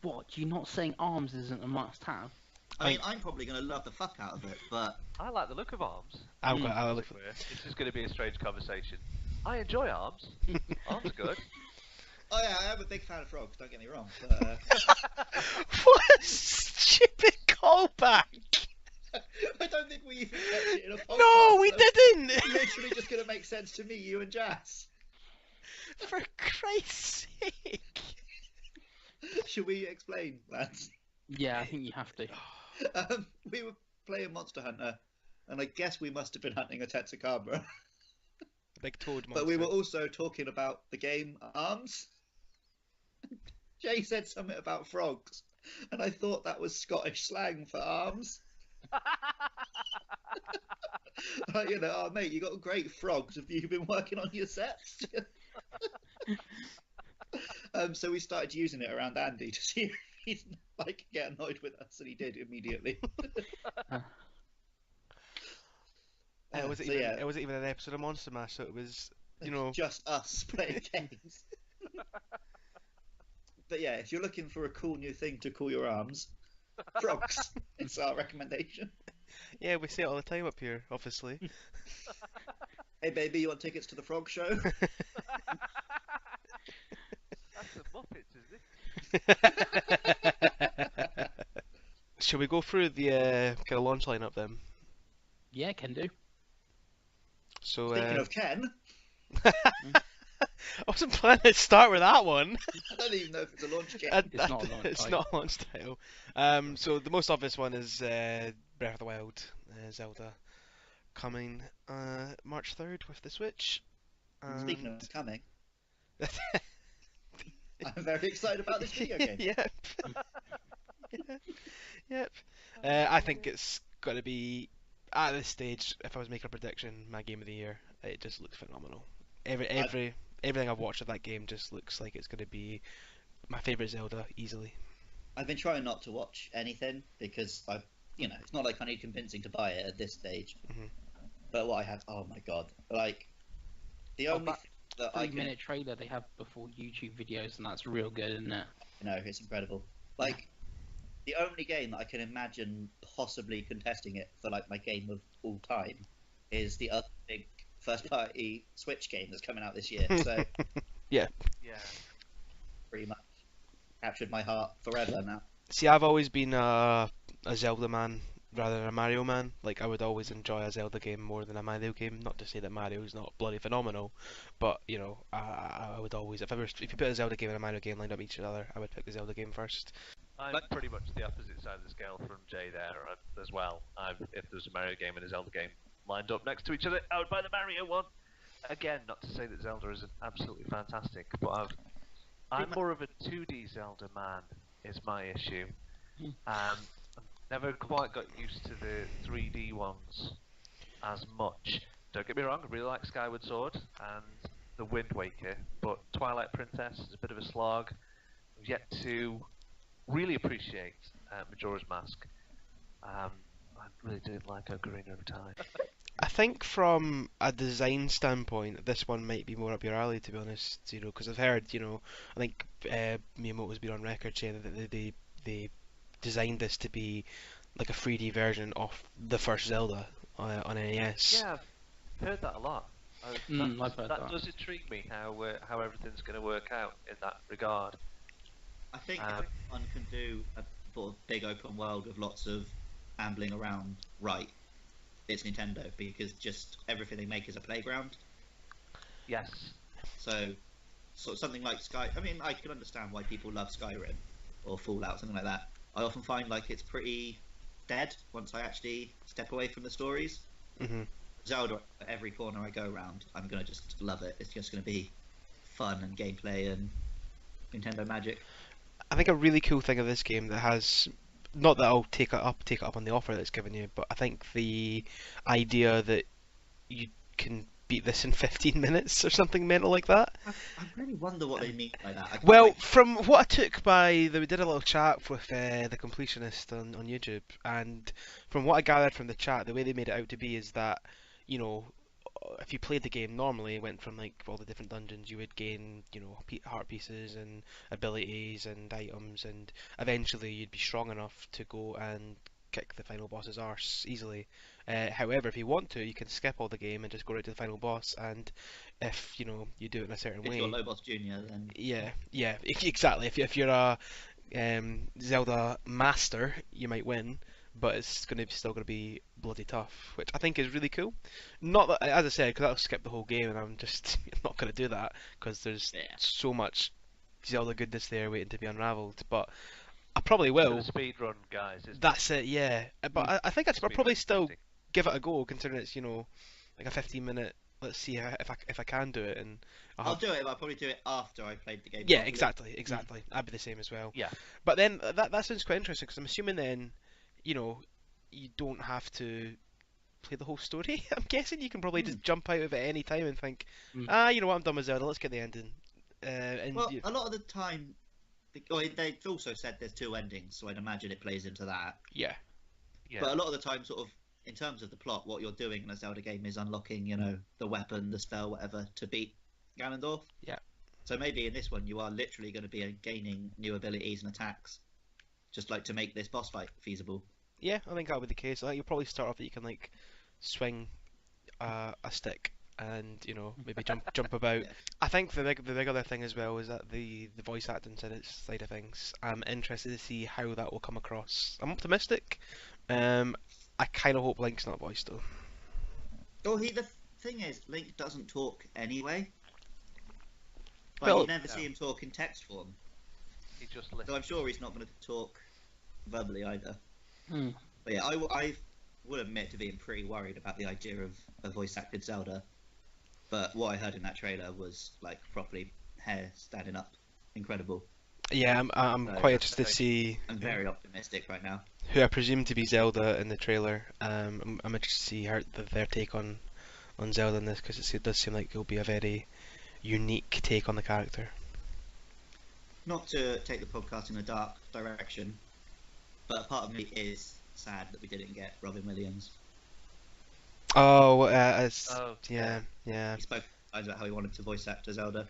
S4: What? You're not saying ARMS isn't a must-have?
S1: I mean, I'm probably going to love the fuck out of it, but...
S3: I like the look of ARMS.
S2: I'll look for
S3: This is going to be a strange conversation. I enjoy ARMS. ARMS are good.
S1: Oh yeah, I am a big fan of frogs, don't get me wrong, but...
S2: What a stupid callback!
S1: I don't think we even kept it in a podcast.
S2: No, we didn't!
S1: It's literally just going to make sense to me, you and Jazz.
S2: For Christ's sake!
S1: Should we explain, lads?
S4: Yeah, I think you have to.
S1: We were playing Monster Hunter, and I guess we must have been hunting a Tetsukabra.
S2: Big toad monster.
S1: But we were also talking about the game ARMS. Jay said something about frogs, and I thought that was Scottish slang for arms. Like, oh mate, you got great frogs. Have you been working on your sets? So we started using it around Andy to see if he'd like get annoyed with us, and he did immediately.
S2: It wasn't even an episode of Monster Mash, so it was you know.
S1: Just us playing games. But yeah, if you're looking for a cool new thing to call your arms, frogs. It's our recommendation.
S2: Yeah, we say it all the time up here, obviously.
S1: Hey baby, you want tickets to the frog show?
S3: That's the Muppets, isn't it?
S2: Shall we go through the kind of launch lineup then?
S4: Yeah, can do.
S2: So,
S1: Speaking of Ken,
S2: I wasn't planning to start with that one.
S1: I don't even know if it's a launch game.
S4: It's not a launch
S2: It's
S4: title.
S2: not a launch title. So the most obvious one is Breath of the Wild, Zelda, coming March 3rd with the Switch.
S1: Speaking
S2: And...
S1: of coming, I'm very excited about this video game.
S2: Yep. Yep. I think it's got to be, at this stage, if I was making a prediction, my game of the year. It just looks phenomenal. Everything I've watched of that game just looks like it's going to be my favourite Zelda, easily.
S1: I've been trying not to watch anything because it's not like I need convincing to buy it at this stage.
S2: Mhm.
S1: But what I have, oh my god, like the only
S4: that
S1: thing that I can,
S4: 3-minute trailer they have before YouTube videos, and that's real good, isn't it?
S1: it's incredible. Like the only game that I can imagine possibly contesting it for like my game of all time is the other big first-party Switch game that's coming out this year. So
S2: Yeah.
S3: Yeah.
S1: pretty much captured my heart forever now.
S2: See, I've always been a Zelda man rather than a Mario man. Like, I would always enjoy a Zelda game more than a Mario game. Not to say that Mario's not bloody phenomenal, but I would always, if you put a Zelda game and a Mario game lined up each other, I would pick the Zelda game first.
S3: I'm pretty much the opposite side of the scale from Jay there as well. If there's a Mario game and a Zelda game lined up next to each other, I would buy the Mario one. Again, not to say that Zelda isn't absolutely fantastic, but I'm more of a 2D Zelda man, is my issue. I've never quite got used to the 3D ones as much. Don't get me wrong, I really like Skyward Sword and The Wind Waker, but Twilight Princess is a bit of a slog. I've yet to really appreciate Majora's Mask. I really did like Ocarina of Time.
S2: I think from a design standpoint, this one might be more up your alley, to be honest. Because I've heard, I think Miyamoto's been on record saying that they designed this to be like a 3D version of the first Zelda on NES.
S3: Yeah, I've heard that a lot.
S4: I've heard that.
S3: Does intrigue me how everything's going to work out in that regard.
S1: I think if one can do a sort of big open world with lots of ambling around, right, it's Nintendo, because just everything they make is a playground.
S3: Yes.
S1: So something like Sky. I mean, I can understand why people love Skyrim or Fallout, something like that. I often find like it's pretty dead once I actually step away from the stories.
S2: Mhm.
S1: Zelda, at every corner I go around, I'm gonna just love it. It's just gonna be fun and gameplay and Nintendo magic.
S2: I think a really cool thing of this game that has, not that I'll take it up on the offer that's given you, but I think the idea that you can beat this in 15 minutes or something mental like that.
S1: I really wonder what they mean by that. I can't
S2: Well,
S1: wait.
S2: from what I took we did a little chat with the completionist on YouTube, and from what I gathered from the chat, the way they made it out to be is that, if you played the game normally, it went from like all the different dungeons, you would gain, heart pieces and abilities and items, and eventually you'd be strong enough to go and kick the final boss's arse easily. However, if you want to, you can skip all the game and just go right to the final boss, and if you do it in a certain
S1: If
S2: way.
S1: you're Lobos Junior, then
S2: Yeah. Exactly. If you're a Zelda master, you might win, but it's still gonna be bloody tough, which I think is really cool. Not that, as I said, because I'll skip the whole game, and I'm just not gonna do that because there's so much Zelda goodness there waiting to be unravelled. But I probably will.
S3: It's a speed run, guys. Isn't
S2: That's it, yeah. But I think I'll
S3: Speed
S2: probably
S3: run
S2: still
S3: tactic.
S2: give it a go, considering it's like a 15-minute. Let's see if I can do it, and
S1: I'll do it. But I'll probably do it after I played the game.
S2: yeah,
S1: properly.
S2: exactly. I'd be the same as well.
S3: Yeah.
S2: But then that sounds quite interesting, because I'm assuming then, you don't have to play the whole story. I'm guessing you can probably just jump out of it at any time and think, you know what, I'm done with Zelda. Let's get the ending.
S1: Well, a lot of the time, they've also said there's two endings, so I'd imagine it plays into that.
S2: Yeah.
S3: Yeah.
S1: But a lot of the time, sort of in terms of the plot, what you're doing in a Zelda game is unlocking, you know, the weapon, the spell, whatever, to beat Ganondorf.
S2: Yeah.
S1: So maybe in this one you are literally going to be gaining new abilities and attacks, just like to make this boss fight feasible.
S2: Yeah, I think that'll be the case. I think you'll probably start off that you can like swing a stick and maybe jump about.
S1: Yeah.
S2: I think the big other thing as well is that the voice acting side of things. I'm interested to see how that will come across. I'm optimistic. I kind of hope Link's not voiced though.
S1: Oh, the thing is, Link doesn't talk anyway. Like,
S2: Well,
S1: you never see him talk in text form.
S3: He just
S1: So
S3: listens.
S1: I'm sure he's not going to talk verbally either.
S4: Hmm.
S1: But yeah, I will admit to being pretty worried about the idea of a voice-acted Zelda. But what I heard in that trailer was like properly hair standing up, incredible.
S2: Yeah, I'm
S1: So,
S2: quite interested to see
S1: I'm very optimistic right now.
S2: who I presume to be Zelda in the trailer. I'm interested to see their take on Zelda in this because it does seem like it'll be a very unique take on the character.
S1: Not to take the podcast in a dark direction, but a part of me is sad that we didn't get Robin Williams.
S2: Oh,
S3: Oh,
S2: yeah.
S1: He spoke about how he wanted to voice act Zelda,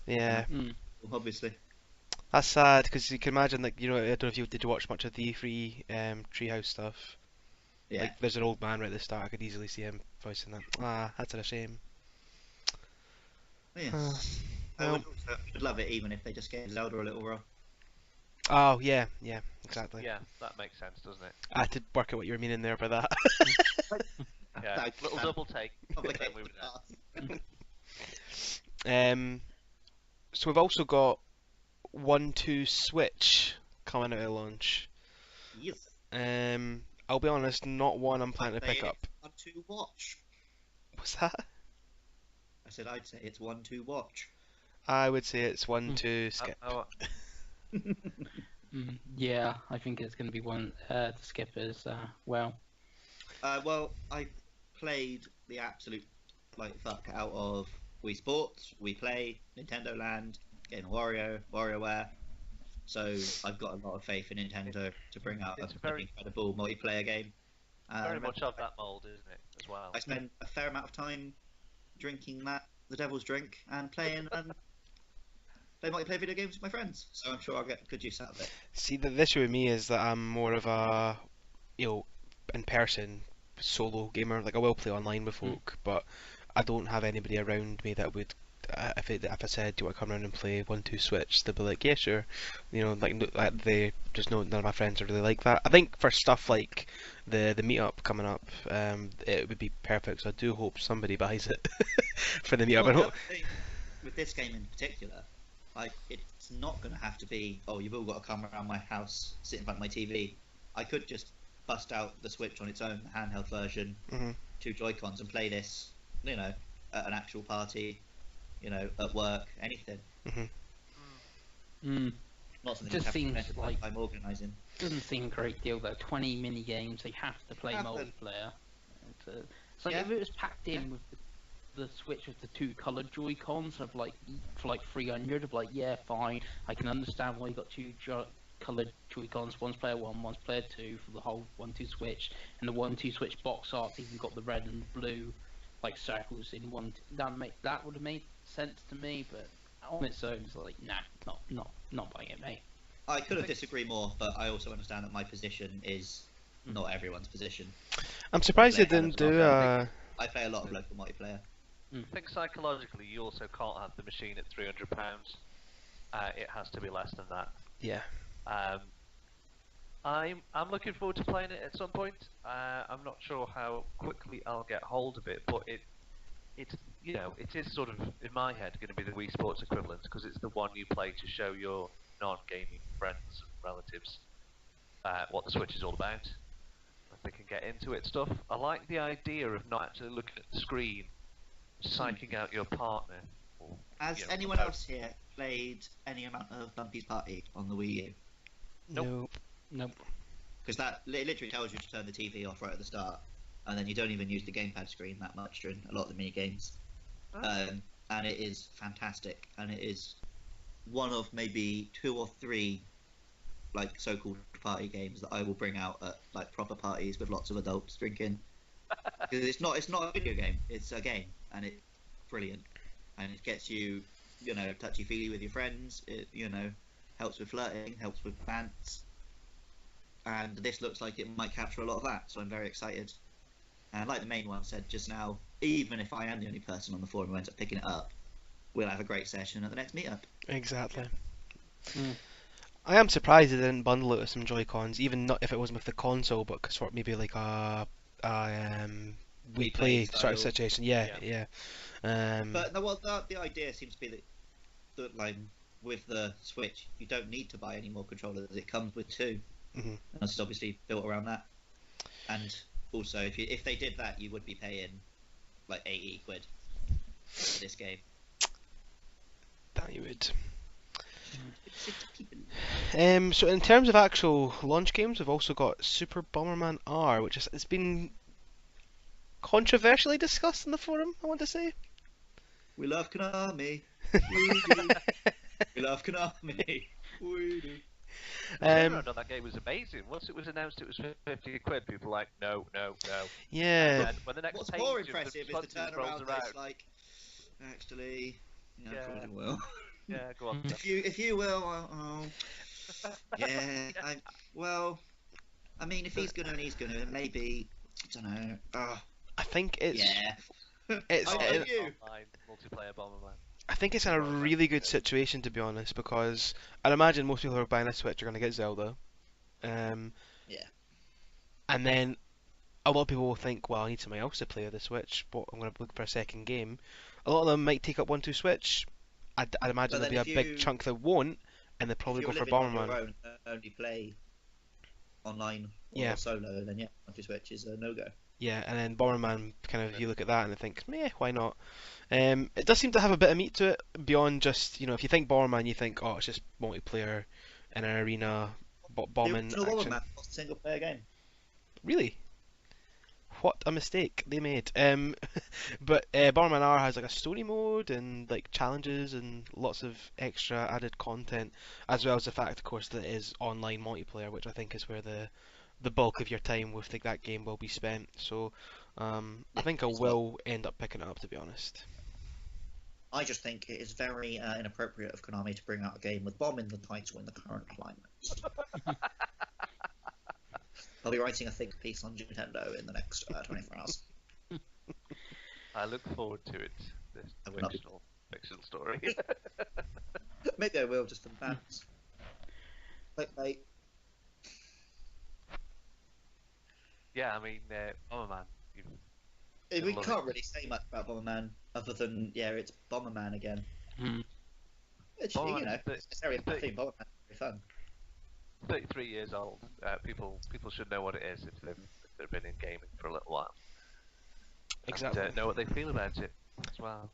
S4: Hmm.
S1: obviously.
S2: That's sad because you can imagine, like, I don't know if did you watch much of the E3 Treehouse stuff.
S1: Yeah.
S2: Like, there's an old man right at the start. I could easily see him voicing that. That's a shame.
S1: Yeah.
S2: Uh,
S1: I
S2: well.
S1: would love it even if they just gave Zelda a little role.
S2: Oh, yeah, exactly.
S3: Yeah, that makes sense, doesn't it?
S2: I had to work out what you were meaning there by that.
S3: Yeah,
S1: That-
S3: little
S1: that-
S3: double take.
S1: Complicated
S3: Then we were there.
S1: path.
S2: So we've also got 1-2 Switch coming out at launch.
S1: Yes.
S2: I'll be honest, not one I'm planning to
S1: Say
S2: pick up.
S1: it's one to watch.
S2: What's that?
S1: I said I'd say it's one to watch.
S2: I would say it's 1-2 skip.
S4: Yeah, I think it's going to be one to skip as well.
S1: Well, I played the absolute fuck out of Wii Sports, Wii Play, Nintendo Land, Game Wario, WarioWare. So I've got a lot of faith in Nintendo to bring out
S3: It's
S1: a
S3: very-
S1: incredible multiplayer game.
S3: Very much of that mould, isn't it, as well?
S1: I spend a fair amount of time drinking the devil's drink and playing play multiplayer video games with my friends. So I'm sure I'll get good use out of it.
S2: See, the issue with me is that I'm more of a, in-person solo gamer. Like, I will play online with folk, but I don't have anybody around me that would, if I said, do you want to come around and play 1-2 Switch, they'd be like, yeah, sure. They just know none of my friends are really like that. I think for stuff like the meetup coming up, it would be perfect. So I do hope somebody buys it for the meetup.
S1: Well,
S2: I
S1: the
S2: hope.
S1: other thing with this game in particular, it's not going to have to be, oh, you've all got to come around my house, sit in front of my TV. I could just bust out the Switch on its own handheld version,
S2: Mhm.
S1: 2 Joy-Cons, and play this, at an actual party, at work, anything.
S4: Mm.
S1: Not something
S4: Just
S1: you have to
S4: seems
S1: spend
S4: like-
S1: time organising.
S4: Doesn't seem a great deal though. 20 mini games, they have to play
S1: Have to.
S4: multiplayer. It's like
S1: Yeah.
S4: if it was packed in with the Switch with the 2 coloured Joy-Cons of for 300, of yeah, fine. I can understand why you got 2 coloured Joy-Cons. One's player 1, one's player 2 for the whole 1-2 Switch, and the 1-2 Switch box art's even got the red and blue circles in one. That would have made sense to me, but on its own, it's like nah, not buying it, mate.
S1: I could have disagreed more, but I also understand that my position is not everyone's position.
S2: I'm surprised they
S1: Play
S2: didn't
S1: Halo as
S2: do
S1: well. I play a lot of local multiplayer.
S3: I think psychologically you also can't have the machine at £300. It has to be less than that.
S2: Yeah.
S3: I'm looking forward to playing it at some point. I'm not sure how quickly I'll get hold of it, but it is sort of in my head going to be the Wii Sports equivalent because it's the one you play to show your non-gaming friends and relatives what the Switch is all about. If they can get into it stuff. I like the idea of not actually looking at the screen, psyching out your partner. Or,
S1: Has anyone else here played any amount of Bumpy's Party on the Wii U?
S3: Nope.
S4: Nope.
S1: Because that literally tells you to turn the TV off right at the start, and then you don't even use the gamepad screen that much during a lot of the mini games. And it is fantastic, and it is one of maybe 2 or 3 like so-called party games that I will bring out at like proper parties with lots of adults drinking. Because it's not a video game, it's a game, and it's brilliant, and it gets you, touchy-feely with your friends. It helps with flirting, helps with bants, and this looks like it might capture a lot of that. So I'm very excited. And like the main one said just now, even if I am the only person on the forum who ends up picking it up, we'll have a great session at the next meetup.
S2: Exactly.
S4: Mm.
S2: I am surprised they didn't bundle it with some Joy-Cons, even not if it wasn't with the console, but sort of maybe like a Wii Play sort of
S1: style.
S2: situation. Yeah.
S1: But no, well, the idea seems to be that like with the Switch, you don't need to buy any more controllers. It comes with two,
S2: Mhm.
S1: and it's obviously built around that. And also, if they did that, you would be paying like 80 quid for this game.
S2: That you would.
S1: People.
S2: So in terms of actual launch games, we've also got Super Bomberman R, which has been controversially discussed in the forum, I want to say.
S1: We love Konami. We do. We love Konami. We do.
S3: The turnaround on that game was amazing. Once it was announced it was 50 quid, people were like, no.
S2: Yeah.
S3: And when the next
S1: What's
S3: page
S1: more
S3: of
S1: impressive is the
S3: responses rolls
S1: turnaround.
S3: around,
S1: It's like, actually,
S3: Yeah.
S1: probably will.
S3: yeah, go on.
S1: If you will, yeah. I mean, if he's gonna, maybe. I don't know.
S2: I think it's
S1: Yeah.
S2: it's
S1: I know
S2: it-
S1: you.
S3: Online multiplayer Bomberman.
S2: I think it's in a really good situation, to be honest, because I'd imagine most people who are buying a Switch are going to get Zelda.
S1: Yeah.
S2: And then a lot of people will think, well, I need something else to play with the Switch, but I'm going to look for a second game. A lot of them might take up 1-2 Switch. I'd imagine
S1: But
S2: there'll be
S1: then
S2: a
S1: if
S2: big
S1: you-
S2: chunk that won't, and they'll probably
S1: If
S2: go
S1: you're
S2: for
S1: living on
S2: Bomberman.
S1: your own, only play online or
S2: Yeah.
S1: solo, then onto Switch is a no-go.
S2: Yeah, and then Bomberman, kind of, you look at that and think, meh, why not? It does seem to have a bit of meat to it, beyond just, if you think Bomberman, you think, oh, it's just multiplayer in an arena, bombing
S1: The original
S2: action.
S1: Bomberman was a single-player game.
S2: Really? What a mistake they made. But Bomberman R has like a story mode and like challenges and lots of extra added content, as well as the fact, of course, that it is online multiplayer, which I think is where the bulk of your time with that game will be spent. So I think I
S1: It's not-
S2: will end up picking it up, to be honest.
S1: I just think it is very inappropriate of Konami to bring out a game with bomb in the title in the current climate. I'll be writing a think piece on Nintendo in the next 24 hours.
S3: I look forward to it. This
S1: I will not.
S3: fictional story.
S1: Maybe I will, just for the fans. Clickbait.
S3: yeah, I mean, Bomberman.
S1: We
S3: love
S1: can't
S3: it.
S1: really say much about Bomberman other than, it's Bomberman again.
S4: Mm.
S1: It's,
S3: Bomberman,
S1: it's very thing. Bomberman's very fun.
S3: 33 years old. People should know what it is if they've been in gaming for a little while.
S2: Exactly.
S3: And know what they feel about it as well.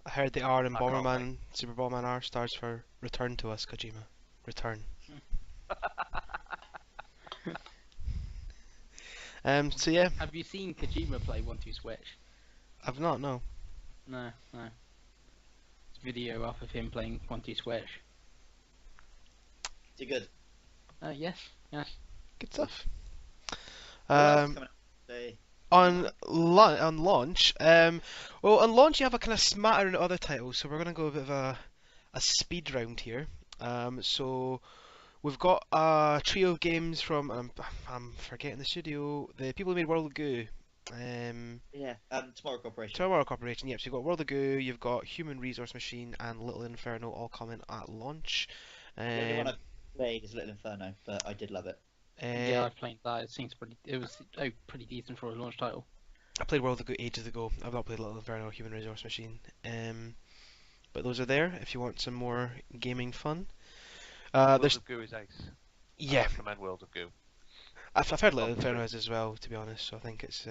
S2: I heard the R in
S3: I can't
S2: Bomberman, Super Bomberman R stands for Return to us, Kojima. Return. So yeah,
S4: Have you seen Kojima play 1-2 Switch?
S2: I've not, no.
S4: No. It's a video up of him playing 1-2 Switch.
S1: Is it good?
S4: Yes.
S2: Good stuff.
S1: What else is
S2: Um,
S1: coming out today?
S2: on launch, well, on launch you have a kind of smattering of other titles, so we're going to go a bit of a speed round here. So we've got a trio of games from, I'm forgetting the studio, the people who made World of Goo.
S1: Yeah. Tomorrow Corporation.
S2: Tomorrow Corporation, yep. So you've got World of Goo, you've got Human Resource Machine, and Little Inferno all coming at launch.
S1: The only one I've played is Little Inferno, but I did love it.
S4: Yeah, I've played that. It was pretty decent for a launch title.
S2: I played World of Goo ages ago. I've not played Little Inferno or Human Resource Machine. But those are there if you want some more gaming fun.
S3: World
S2: There's
S3: of Goo is ace. I
S2: yeah,
S3: recommend World of Goo.
S2: I've heard Little
S3: Top
S2: Inferno
S3: three.
S2: is as well, to be honest. So I think it's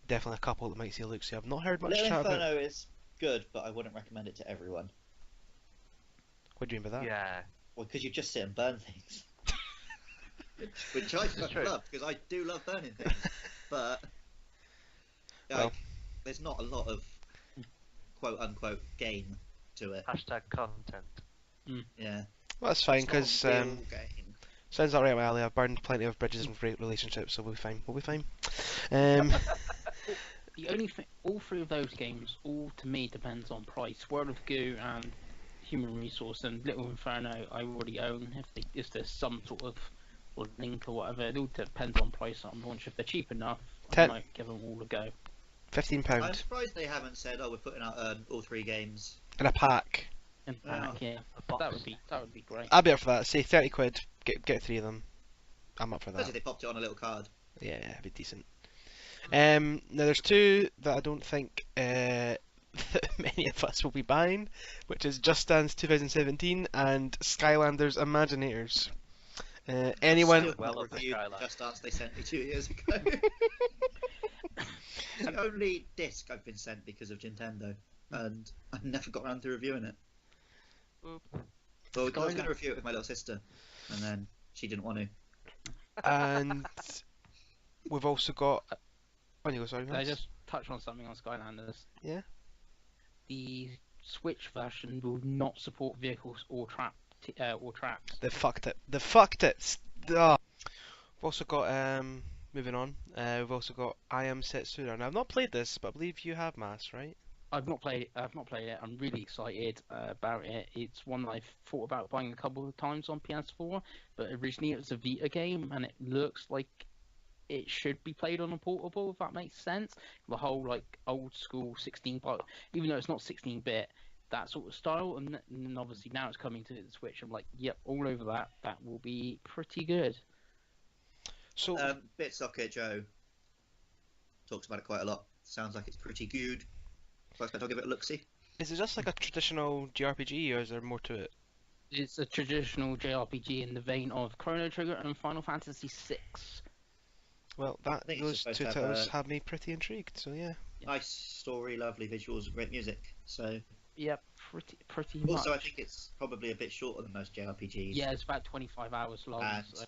S2: definitely a couple that might see a look. See, I've not heard much
S1: Little
S2: chat about.
S1: Inferno is good, but I wouldn't recommend it to everyone.
S2: What do you mean by that?
S3: Yeah.
S1: Well, because you just sit and burn things. Which I fucking
S3: true.
S1: love, because I do love burning things. But
S2: Well.
S1: there's not a lot of quote-unquote game to it.
S3: Hashtag content.
S1: Yeah.
S2: Well, that's fine,
S1: It's not a
S2: because
S1: real game.
S2: sounds not right, my alley. I've burned plenty of bridges and relationships, so we'll be fine. We'll be fine. Um,
S4: The only thing, all three of those games, all to me depends on price. World of Goo and Human Resource and Little Inferno, I already own. If there's some sort of link or whatever, it all depends on price on launch. If they're cheap enough, I
S2: Ten-
S4: might give them all a go.
S2: £15
S1: I'm surprised they haven't said, "Oh, we're putting out all 3 games."
S2: in a pack.
S4: In
S1: Yeah.
S4: fact, yeah,
S3: A box.
S4: that would be great.
S2: I'd be up for that. Say £30. Get 3 of them. I'm up for
S1: Especially
S2: that.
S1: if they popped it on a little card.
S2: Yeah, it'd be decent. Now there's 2 that I don't think that many of us will be buying, which is Just Dance 2017 and Skylanders Imaginators. Anyone?
S1: Still
S3: Well
S1: not
S3: up the
S1: reviewed
S3: skyline.
S1: Just Dance they sent me 2 years ago. It's the only disc I've been sent because of Nintendo, and I've never got around to reviewing it.
S3: Oop.
S1: Well, I was going
S4: Skyline-
S1: to review it with my little sister, and then she didn't want to.
S2: And we've also got. On you go, sorry.
S4: Can I
S2: Max.
S4: just touch on something on Skylanders?
S2: Yeah.
S4: The Switch version will not support vehicles or traps.
S2: They fucked it. They fucked it. Ah. We've also got moving on. We've also got I Am Setsuna. Now I've not played this, but I believe you have, Mass, right?
S4: I've not played it. I'm really excited about it. It's one that I've thought about buying a couple of times on PS4, but originally it was a Vita game, and it looks like it should be played on a portable, if that makes sense. The whole like old school 16-bit, even though it's not 16-bit, that sort of style, and then obviously now it's coming to the Switch. I'm like, yep, all over that. That will be pretty good.
S2: So
S1: BitSocket Joe talks about it quite a lot. Sounds like it's pretty good. So I expect I'll give it a look-see.
S2: is it just like a traditional JRPG, or is there more to it?
S4: It's a traditional JRPG in the vein of Chrono Trigger and Final Fantasy VI.
S2: Well, that
S1: think it's
S2: those
S1: supposed
S2: 2
S1: to have
S2: titles
S1: a-
S2: have me pretty intrigued. So yeah.
S1: Nice story, lovely visuals, great music. So
S4: Yep, pretty much.
S1: also, I think it's probably a bit shorter than most JRPGs.
S4: Yeah, it's about 25 hours long.
S1: And
S4: So,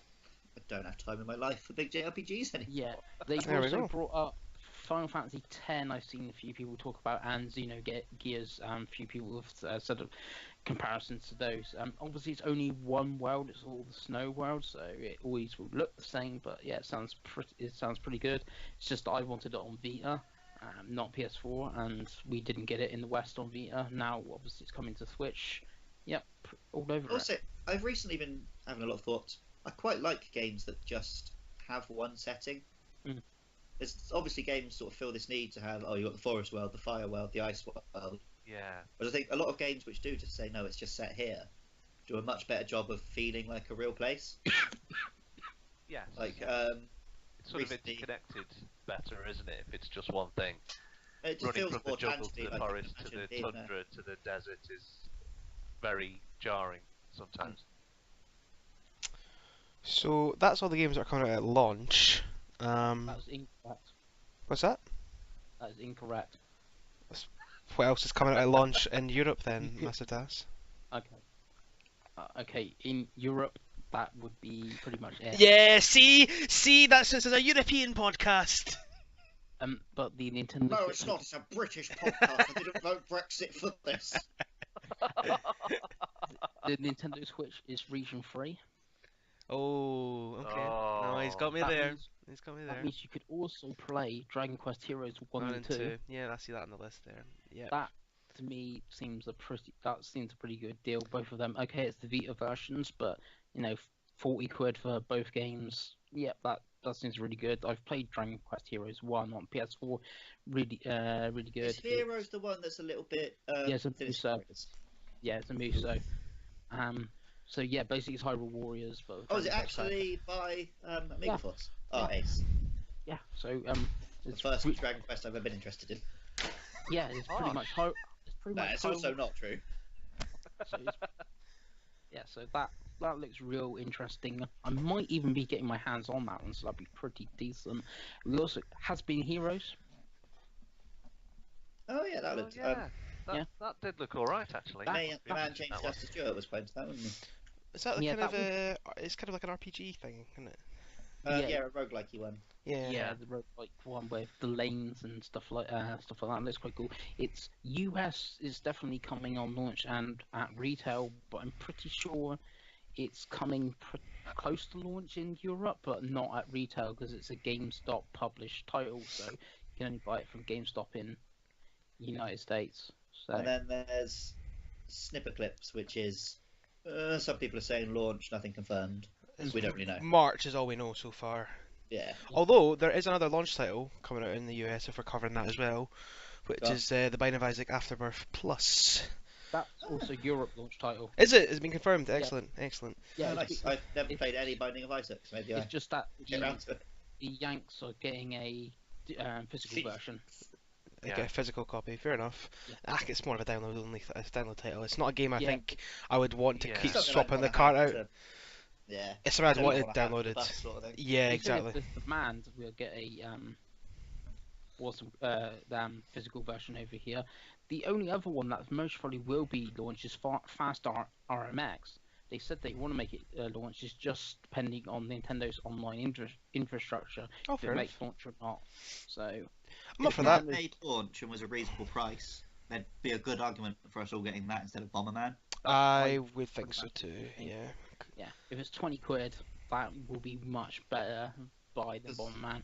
S1: I don't have time in my life for big JRPGs anymore.
S4: yeah, they've
S2: There we
S4: also
S2: go.
S4: brought up Final Fantasy X. I've seen a few people talk about, and Xenogears. A few people have sort of comparisons to those. Obviously, it's only one world. It's all the snow world, so it always will look the same. But yeah, it sounds pretty good. It's just that I wanted it on Vita, not PS4, and we didn't get it in the West on Vita. Now, obviously, it's coming to Switch. Yep, all over it.
S1: Also, I've recently been having a lot of thoughts. I quite like games that just have one setting.
S4: Mm.
S1: There's obviously games sort of feel this need to have, oh, you've got the forest world, the fire world, the ice world.
S3: Yeah.
S1: But I think a lot of games which do just say, no, it's just set here, do a much better job of feeling like a real place.
S3: Yes.
S1: Like,
S3: It's sort
S1: recently-
S3: of interconnected better, isn't it? If it's just one thing.
S1: it just
S3: Running
S1: feels
S3: from the
S1: more
S3: jungle to
S1: tangibly
S3: the
S1: like I can
S3: forest to
S1: imagine
S3: the
S1: being there.
S3: tundra to the desert is very jarring sometimes.
S2: So that's all the games that are coming out at launch.
S4: That's incorrect.
S2: What's that?
S4: That is incorrect.
S2: What else is coming out at launch in Europe then, masofdas?
S4: Okay. Okay, in Europe, that would be pretty much it.
S2: Yeah, see, this is a European podcast.
S4: But the Nintendo
S1: No,
S4: Switch-
S1: it's not. It's a British podcast. I didn't vote Brexit for this.
S4: The Nintendo Switch is region free.
S2: Oh, okay. No, he's got me
S4: That
S2: there.
S4: means-
S2: He's got me
S4: That
S2: there.
S4: means you could also play Dragon Quest Heroes 1 and 2.
S2: Yeah, I see that on the list there. Yeah.
S4: That to me seems a pretty good deal. Both of them. Okay, it's the Vita versions, but 40 quid for both games. Yep, that seems really good. I've played Dragon Quest Heroes 1 on PS4. Really good.
S1: Is Heroes the one that's a little bit...
S4: Yeah, it's a
S1: thin as
S4: Muso.
S1: fingers?
S4: Yeah, it's a Muso. So yeah, basically it's Hyrule Warriors, but
S1: Oh, is it
S4: Dragon Quest
S1: actually by Amiga
S4: Yeah.
S1: Force? Oh,
S4: Yeah.
S1: ace.
S4: Yeah, so
S1: The
S4: it's
S1: first
S4: re-
S1: Dragon Quest I've ever been interested in.
S4: yeah, it's pretty
S3: Oh.
S4: much it's pretty
S1: No,
S4: much
S1: it's also
S4: Hyrule-
S1: not true.
S4: so yeah, so that looks real interesting. I might even be getting my hands on that one, so that'd be pretty decent. We also has been Heroes.
S1: Oh, yeah, that
S3: Oh,
S1: looked...
S3: yeah.
S4: yeah.
S3: That did look alright actually.
S1: Man,
S3: Yeah,
S1: James
S3: that one.
S1: Justice Stewart was playing to that, wasn't he?
S2: Is that
S4: Yeah,
S2: kind of
S4: that
S2: it's kind of like an RPG thing, isn't it?
S4: Yeah.
S1: Yeah, a roguelike-y one.
S2: Yeah.
S4: Yeah, the roguelike one with the lanes and stuff like that. Looks quite cool. It's US is definitely coming on launch and at retail, but I'm pretty sure it's coming close to launch in Europe, but not at retail because it's a GameStop published title, so you can only buy it from GameStop in the United States. So
S1: And then there's Snippet Clips, which is some people are saying launch, nothing confirmed. We don't really know.
S2: March is all we know so far.
S1: Yeah.
S2: Although there is another launch title coming out in the US, if we're covering that as well, which
S1: Go on.
S2: is the Binding of Isaac Afterbirth Plus.
S4: that's also Europe launch title.
S2: Is it? It's been confirmed. Excellent, excellent.
S4: Yeah,
S1: Oh,
S4: it's,
S1: nice. I've never played any Binding of Isaac, so maybe
S4: it's
S1: I
S4: just that
S1: get around to it.
S4: the Yanks are getting a physical version.
S2: Like
S3: Yeah.
S2: a physical copy. Fair enough.
S4: Yeah.
S2: It's more of a download only download title. It's not a game I
S4: Yeah.
S2: think I would want to
S3: Yeah.
S2: keep
S1: Something I'd
S2: swapping the
S1: wanna
S2: cart
S1: have
S2: out.
S1: to- Yeah.
S2: It's something I'd
S1: Something
S2: wanted
S1: wanna have for the
S2: downloaded.
S1: bus sort of thing.
S2: Yeah,
S4: They said
S2: exactly.
S4: if the demand, we'll get a awesome physical version over here. The only other one that most probably will be launched is Fast RMX. They said they want to make it launch, is just depending on Nintendo's online infrastructure,
S2: Oh,
S4: if
S2: fair
S4: it
S2: enough.
S4: makes launch or not. So
S2: I'm up
S1: If
S2: for
S1: it
S2: that.
S1: made launch and was a reasonable price, there'd be a good argument for us all getting that instead of Bomberman.
S2: I would think so too. Yeah.
S4: yeah, if it's 20 quid, that will be much better buy than
S1: Does-
S4: Bomberman.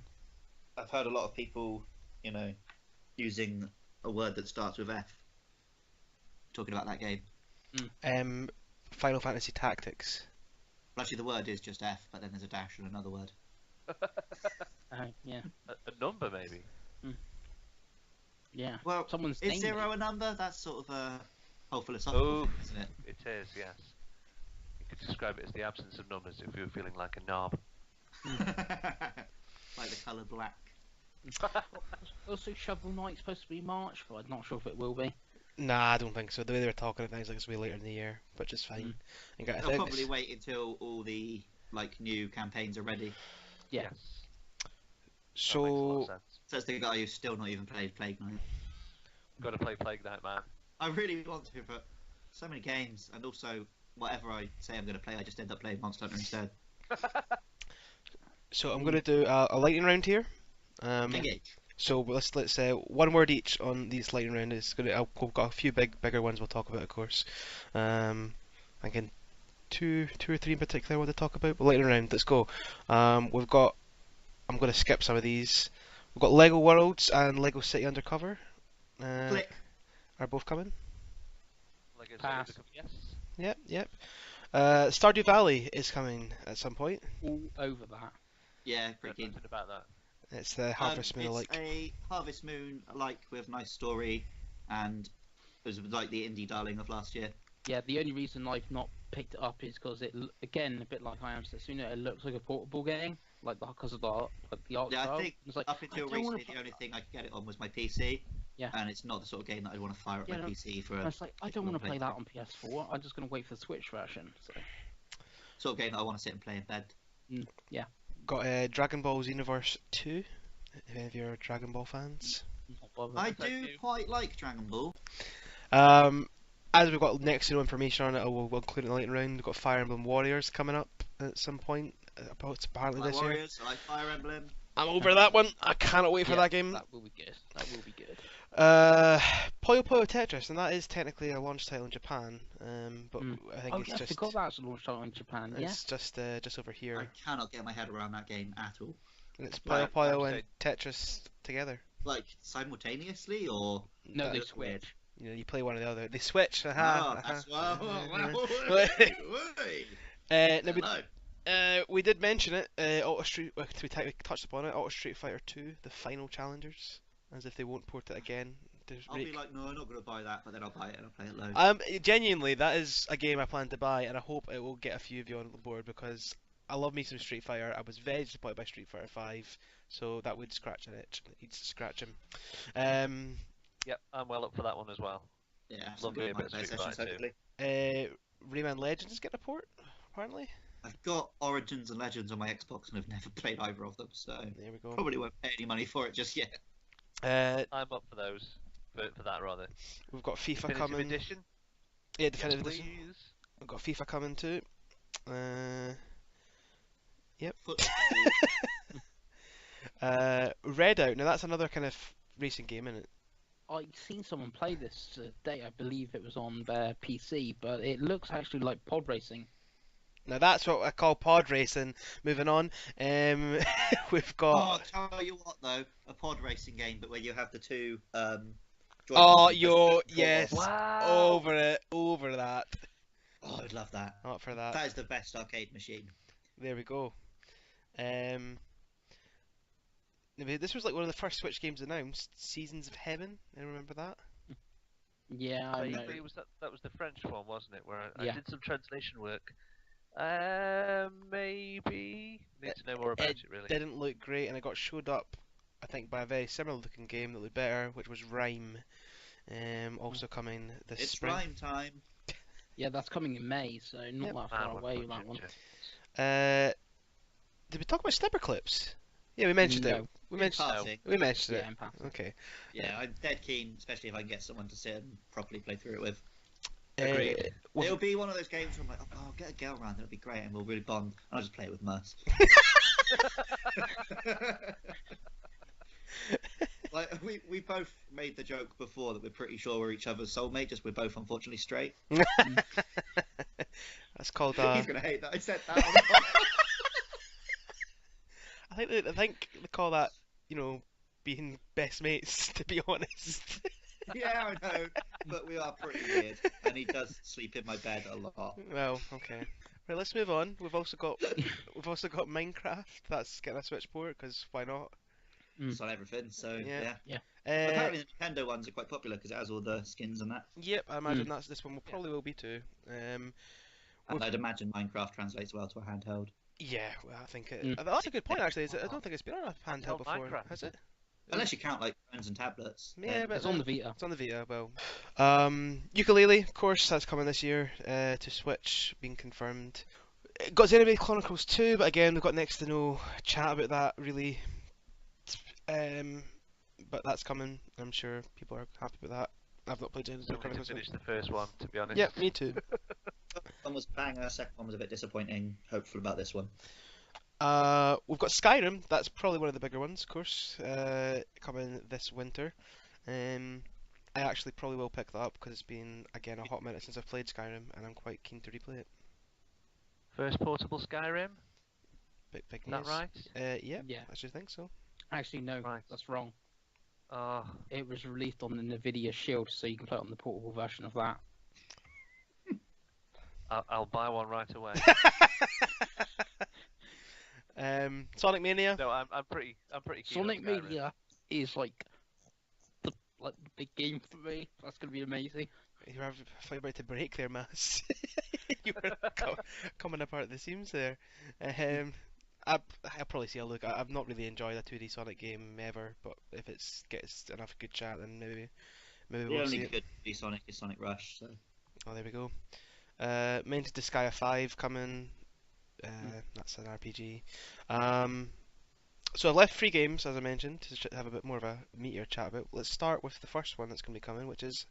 S1: I've heard a lot of people, using a word that starts with F, talking about that game.
S2: Final Fantasy Tactics.
S1: Well, actually, the word is just F, but then there's a dash and another word.
S4: Yeah,
S3: A number maybe.
S4: yeah.
S1: Well,
S4: Someone's
S1: is
S4: named
S1: zero
S4: it.
S1: a number? That's sort of a whole philosophical
S3: Oh,
S1: thing, isn't it?
S3: it is. Yes. You could describe it as the absence of numbers if you were feeling like a knob.
S1: Like the colour black.
S4: Also, Shovel Knight's supposed to be March, but I'm not sure if it will be.
S2: Nah, I don't think so. The way they were talking, it sounds like it's way later in the year, which is fine. I think
S1: They'll probably
S2: it's-
S1: wait until all the new campaigns are ready.
S4: Yeah.
S3: Yes. That makes a lot
S2: So
S3: of sense.
S1: Says the guy who's still not even played Plague Knight.
S3: Got to play Plague Knight, man.
S1: I really want to, but so many games, and also whatever I say I'm going to play, I just end up playing Monster Hunter instead.
S2: So I'm gonna do a lightning round here.
S1: Engage.
S2: So let's one word each on these lightning round. We've got a few bigger ones we'll talk about, of course. I can two or three in particular I want to talk about. But lightning round, let's go. We've got. I'm gonna skip some of these. We've got Lego Worlds and Lego City Undercover.
S1: Click.
S2: Are both coming?
S3: Like it's
S4: Pass.
S2: Yep, yep. Stardew Valley is coming at some point.
S4: All over that.
S1: Yeah, pretty keen.
S3: Nothing about that.
S2: It's the Harvest Moon
S1: It's
S2: like.
S1: a Harvest Moon like with nice story, and it was like the indie darling of last year.
S4: Yeah, the only reason I've not picked it up is because again, a bit like I Am Setsuna, it looks like a portable game, because of the art
S1: Yeah,
S4: style.
S1: I think
S4: It's like,
S1: up until
S4: I don't wanna
S1: recently,
S4: play-
S1: the only thing I could get it on was my PC.
S4: Yeah.
S1: And it's not the sort of game that I'd want to fire up
S4: Yeah,
S1: my
S4: no,
S1: PC for
S4: I
S1: a
S4: was like, I
S1: if
S4: don't
S1: you
S4: want to
S1: wanna
S4: play
S1: play
S4: that on PS4. I'm just going to wait for the Switch version. So,
S1: sort of game that I want to sit and play in bed.
S2: Got Dragon Ball Xenoverse 2. If any of you are Dragon Ball fans.
S4: not bothered.
S1: I
S3: Thank
S1: do
S3: you.
S1: quite like Dragon Ball.
S2: As we've got next to no information on it, we'll include it in the lightning round. We've got Fire Emblem Warriors coming up at some point. Apparently
S1: I like
S2: this year.
S1: Warriors, I like Fire Emblem.
S2: I'm over that one. I cannot wait for
S4: Yeah,
S2: that game.
S4: That will be good. That will be good.
S2: Puyo Puyo Tetris, and that is technically a launch title in Japan. But I think
S4: Oh,
S2: it's
S4: yeah, I
S2: just
S4: forgot that's a launch title in Japan. Yeah.
S2: it's just over here.
S1: I cannot get my head around that game at all.
S2: And it's Puyo
S1: Like,
S2: Puyo
S3: I'd
S2: and Tetris together.
S1: Like simultaneously, or
S4: No, they
S1: That's weird.
S4: switch.
S2: You know, you play one or the other. They switch.
S1: oh,
S2: Aha,
S1: that's
S2: aha. Now we did mention it. Auto Street. Well, we touched upon it. Auto Street Fighter 2, the final challengers, as if they won't port it again.
S1: I'll be like, no, I'm not going to buy that, but then I'll buy it and I'll play it loads.
S2: Genuinely, that is a game I plan to buy, and I hope it will get a few of you on board because I love me some Street Fighter. I was very disappointed by Street Fighter 5, so that would scratch an itch. It needs to scratch him.
S3: Yep, I'm well up for that one as well.
S1: Yeah,
S3: Love
S1: some
S3: me a
S1: good
S3: bit of
S1: multiplayer
S3: Street
S1: sessions,
S3: Fighter too.
S1: hopefully.
S2: Rayman Legends is getting a port, apparently.
S1: I've got Origins and Legends on my Xbox and I've never played either of them, so
S2: There we go.
S1: probably won't pay any money for it just yet.
S3: I'm up for those. For that rather.
S2: We've got FIFA
S3: Definitive
S2: coming.
S3: edition.
S2: Yeah,
S3: Yes,
S2: definitive edition.
S3: please.
S2: We've got FIFA coming too. Yep. Red Out. Now that's another kind of racing game, isn't it?
S4: I've seen someone play this today. I believe it was on their PC, but it looks actually like pod racing.
S2: Now that's what I call pod racing. Moving on, we've got.
S1: Oh, tell you what though, a pod racing game, but where you have the two
S2: Oh,
S1: Joy-Cons you
S2: yo,
S1: press
S2: yes,
S3: Wow.
S2: over that.
S1: Oh, I'd love that.
S2: Not for that.
S1: That is the best arcade machine.
S2: There we go. This was like one of the first Switch games announced. Seasons of Heaven. I remember that.
S4: Yeah, I know.
S3: Vaguely, that was the French one, wasn't it? Where I
S4: Yeah.
S3: did some translation work. Maybe need to know more about it, really.
S2: Didn't look great, and it got showed up, I think, by a very similar looking game that looked better, which was Rhyme. Also coming this
S1: It's
S2: spring.
S1: Rhyme time.
S4: Yeah, that's coming in May, so not
S2: Yep.
S4: that far away. That one.
S2: Did we talk about Snipper Clips? Yeah, we mentioned it.
S4: No.
S2: We mentioned
S1: Passing.
S2: We mentioned
S4: Yeah,
S2: it.
S4: in passing.
S2: Okay.
S1: Yeah, I'm dead keen, especially if I can get someone to sit and properly play through it with.
S2: Agreed.
S1: It'll be one of those games where I'm like, oh, I'll get a girl round, it'll be great, and we'll really bond. And I'll just play it with Merce. Like we both made the joke before that we're pretty sure we're each other's soulmate, just we're both unfortunately straight.
S2: That's called.
S1: He's gonna hate that I said that. On the podcast.
S2: I think they call that, being best mates. To be honest.
S1: Yeah, I know, but we are pretty weird, and he does sleep in my bed a lot.
S2: Well, okay. Right, let's move on. We've also got Minecraft. That's getting a Switch port because why not?
S1: It's on everything, so
S2: Yeah.
S1: yeah.
S2: Uh,
S1: Apparently the Nintendo ones are quite popular because it has all the skins and that.
S2: Yep, I imagine this one probably will be too.
S1: And I'd imagine Minecraft translates well to a handheld.
S2: Yeah, well, I think that's a good point actually. I don't think it's been on a handheld before,
S3: Minecraft.
S2: has it?
S1: Unless you count like phones and tablets.
S2: Yeah, but
S4: It's on the Vita.
S2: It's on the Vita. Well, Ukulele, of course, that's coming this year to Switch, being confirmed. It got Xenoblade Chronicles 2, but again, we've got next to no chat about that really. But that's coming. I'm sure people are happy with that. I've not played Xenoblade
S3: Still need to
S2: Chronicles.
S3: finish the first one, to be honest.
S2: Yeah, me too.
S1: One was banger, second one was a bit disappointing. Hopeful about this one.
S2: We've got Skyrim. That's probably one of the bigger ones, of course. Coming this winter. I actually probably will pick that up because it's been again a hot minute since I've played Skyrim, and I'm quite keen to replay it.
S3: First portable Skyrim.
S2: Big
S3: Is
S2: news.
S3: that right?
S2: Yeah,
S4: Yeah.
S2: I should think so.
S4: Actually, no,
S3: Right.
S4: that's wrong.
S3: Oh,
S4: It was released on the Nvidia Shield, so you can play it on the portable version of that.
S3: I'll buy one right away.
S2: Sonic Mania.
S3: No, I'm pretty keen.
S4: Sonic
S3: on Skyrim.
S4: Mania is like the big game for me. That's gonna be amazing.
S2: You're about to break there, Mass. You were coming apart at the seams there. I'll probably see a look. I've not really enjoyed a 2D Sonic game ever, but if it gets enough good chat, then maybe
S1: The
S2: we'll
S1: only
S2: see it.
S1: good Sonic is Sonic Rush. So
S2: Oh, there we go. Mains to Disgaea 5 coming. That's an RPG. So I've left 3 games, as I mentioned, to have a bit more of a meatier chat about. Let's start with the first one that's going to be coming, which is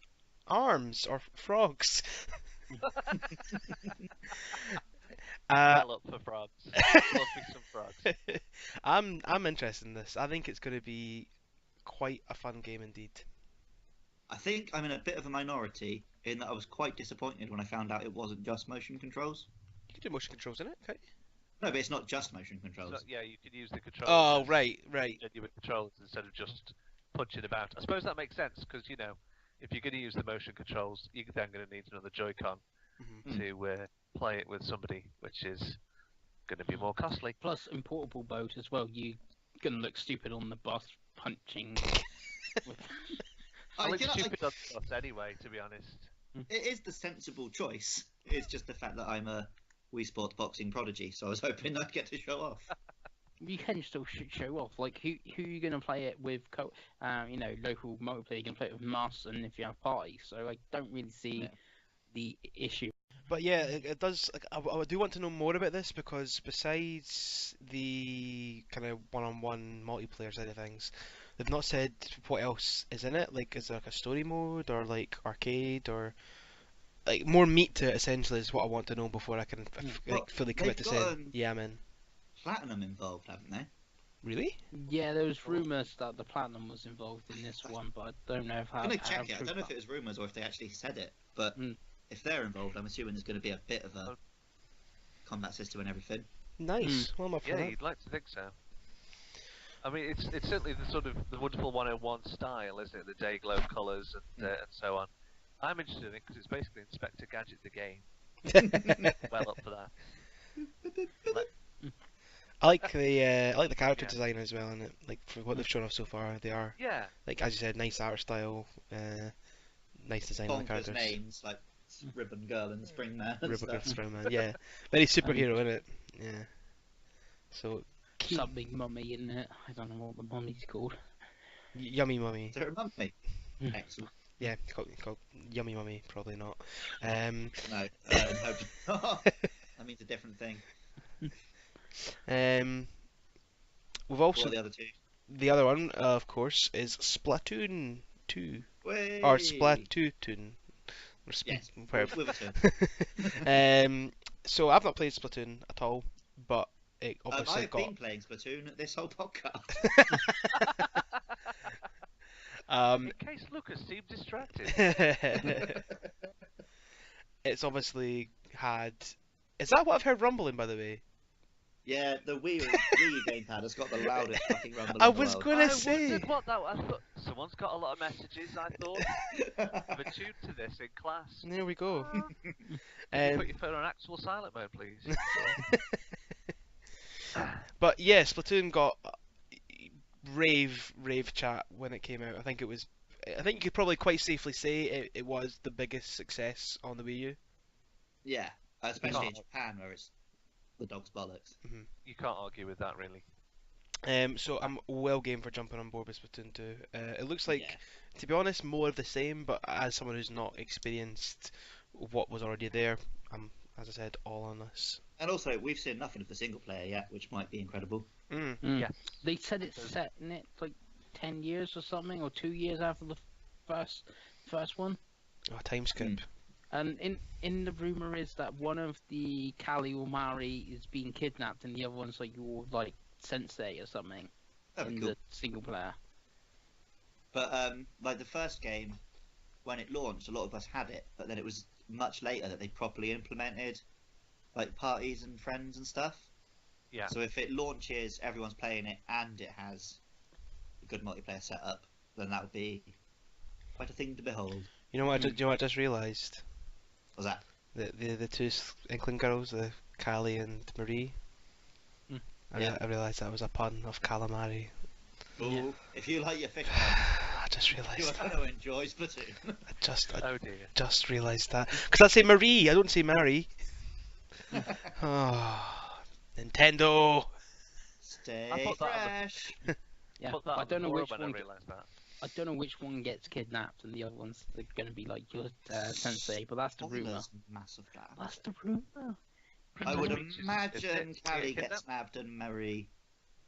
S2: ARMS, or Frogs.
S3: Well up for frogs. Love me some frogs.
S2: I'm interested in this. I think it's going to be quite a fun game indeed.
S1: I think I'm in a bit of a minority in that I was quite disappointed when I found out it wasn't just motion controls.
S2: You can do motion controls in it, can't you?
S1: No, but it's not just motion controls.
S3: So, yeah, you could use the controls.
S2: Oh,
S3: as
S2: right.
S3: genuine controls instead of just punching about. I suppose that makes sense because if you're going to use the motion controls, you're then going to need another Joy-Con
S2: Mhm.
S3: to play it with somebody, which is going to be more costly.
S4: Plus, in portable mode as well, you're gonna look stupid on the bus punching. with...
S3: I look
S1: you know,
S3: stupid on the bus anyway, to be honest.
S1: it is the sensible choice. It's just the fact that I'm a Wii Sports boxing prodigy, so I was hoping I'd get to show off.
S4: You can still show off. Like, who you gonna play it with? Local multiplayer. You can play it with Mars, and if you have parties. So I don't really see the issue.
S2: But yeah, it does. Like, I do want to know more about this because besides the kind of one-on-one multiplayer side of things, they've not said what else is in it. Like, is there like a story mode or like arcade or like more meat to it? Essentially, is what I want to know before I can
S1: Well,
S2: fully commit to
S1: they've
S2: saying
S1: got,
S2: yeah, I'm in.
S1: Platinum involved, haven't they?
S2: Really?
S4: Yeah, there was rumours that the Platinum was involved in this one, but I don't know if
S1: I'm
S4: how.
S1: gonna check it. I
S4: true
S1: don't know if
S4: that-
S1: it was rumours or if they actually said it, but if they're involved, I'm assuming there's going to be a bit of a combat system and everything.
S2: Nice. Well, I'm up for
S3: Yeah,
S2: that.
S3: you'd like to think so. I mean, it's certainly the sort of the wonderful 101 style, isn't it? The day glow colours and so on. I'm interested in it because it's basically Inspector Gadget the game. Well up for that.
S2: I like the character
S3: Yeah.
S2: design as well in it. Like for what they've shown off so far, they are
S3: Yeah.
S2: like as you said, nice art style, nice design on the
S1: Bonkers
S2: characters.
S1: names like Ribbon Girl and Spring Man and
S2: Ribbon
S1: stuff.
S2: Strowman, yeah, very superhero in it. Yeah. So
S4: Something mummy in it. I don't know what the mummy's called.
S2: Yummy Mummy.
S1: Is it a mummy? Excellent.
S2: Yeah, it's called Yummy Mummy. Probably not.
S1: No, hope not. That means a different thing.
S2: We've
S1: What
S2: also
S1: are the other two?
S2: the other one, of course, is Splatoon 2
S1: Way!
S2: or Splatoon. Or
S1: Yes,
S2: whatever.
S1: with a turn.
S2: So I've not played Splatoon at all, but it obviously
S1: I've been playing Splatoon this whole podcast.
S3: In case Lucas seemed distracted.
S2: It's obviously had. Is that what I've heard rumbling, by the way?
S1: Yeah, the Wii gamepad has got the loudest fucking rumble
S2: I
S1: in the
S2: was
S1: world.
S2: gonna
S3: I
S2: say.
S3: wondered what that was. I thought someone's got a lot of messages. I thought I've attuned to this in class.
S2: There we go.
S3: Put your phone on actual silent mode, please.
S2: But yeah, Splatoon got rave chat when it came out. I think you could probably quite safely say it was the biggest success on the Wii U.
S1: Yeah, especially in
S3: Oh.
S1: Japan where it's the dog's bollocks.
S3: You can't argue with that, really.
S2: So I'm well game for jumping on board with Splatoon 2. It looks like,
S1: Yeah.
S2: to be honest, more of the same, but as someone who's not experienced what was already there, I'm, as I said, all on this.
S1: And also, we've seen nothing of the single player yet, which might be incredible.
S3: Yeah.
S4: They said it's set in it like 10 years or something, or 2 years after the first one.
S2: Oh, time skip.
S4: And in the rumor is that one of the Kali or Mari is being kidnapped, and the other one's like your sensei or something
S1: That'd
S4: in
S1: be cool.
S4: the single player.
S1: But like the first game, when it launched, a lot of us had it, but then it was much later that they properly implemented like parties and friends and stuff.
S3: Yeah.
S1: So if it launches, everyone's playing it, and it has a good multiplayer setup, then that would be quite a thing to behold.
S2: You know what? Do you know what I just realised?
S1: What's that?
S2: The two Inkling girls, the Callie and Marie.
S1: Yeah.
S2: I realised that was a pun of calamari.
S1: Ooh, if you like your fish
S2: I just
S1: you
S2: realised
S1: are
S2: that.
S1: going to enjoy Splatoon.
S2: I
S3: Oh dear.
S2: just realised that because I say Marie, I don't say Mary. Oh, Nintendo.
S1: Stay
S3: I thought that was
S1: fresh.
S4: Yeah,
S3: Put that
S4: I
S3: on
S4: don't
S3: the
S4: know
S3: forum
S4: which
S3: when
S4: one.
S3: I realised that.
S4: I don't know which one gets kidnapped, and the other one's going to be like your sensei. But that's the rumor.
S1: Spoilers, masofdas.
S4: That's the rumor.
S1: I would
S3: Which is-
S1: imagine
S3: is it
S1: Callie
S3: kidnapped?
S1: gets nabbed and Mary.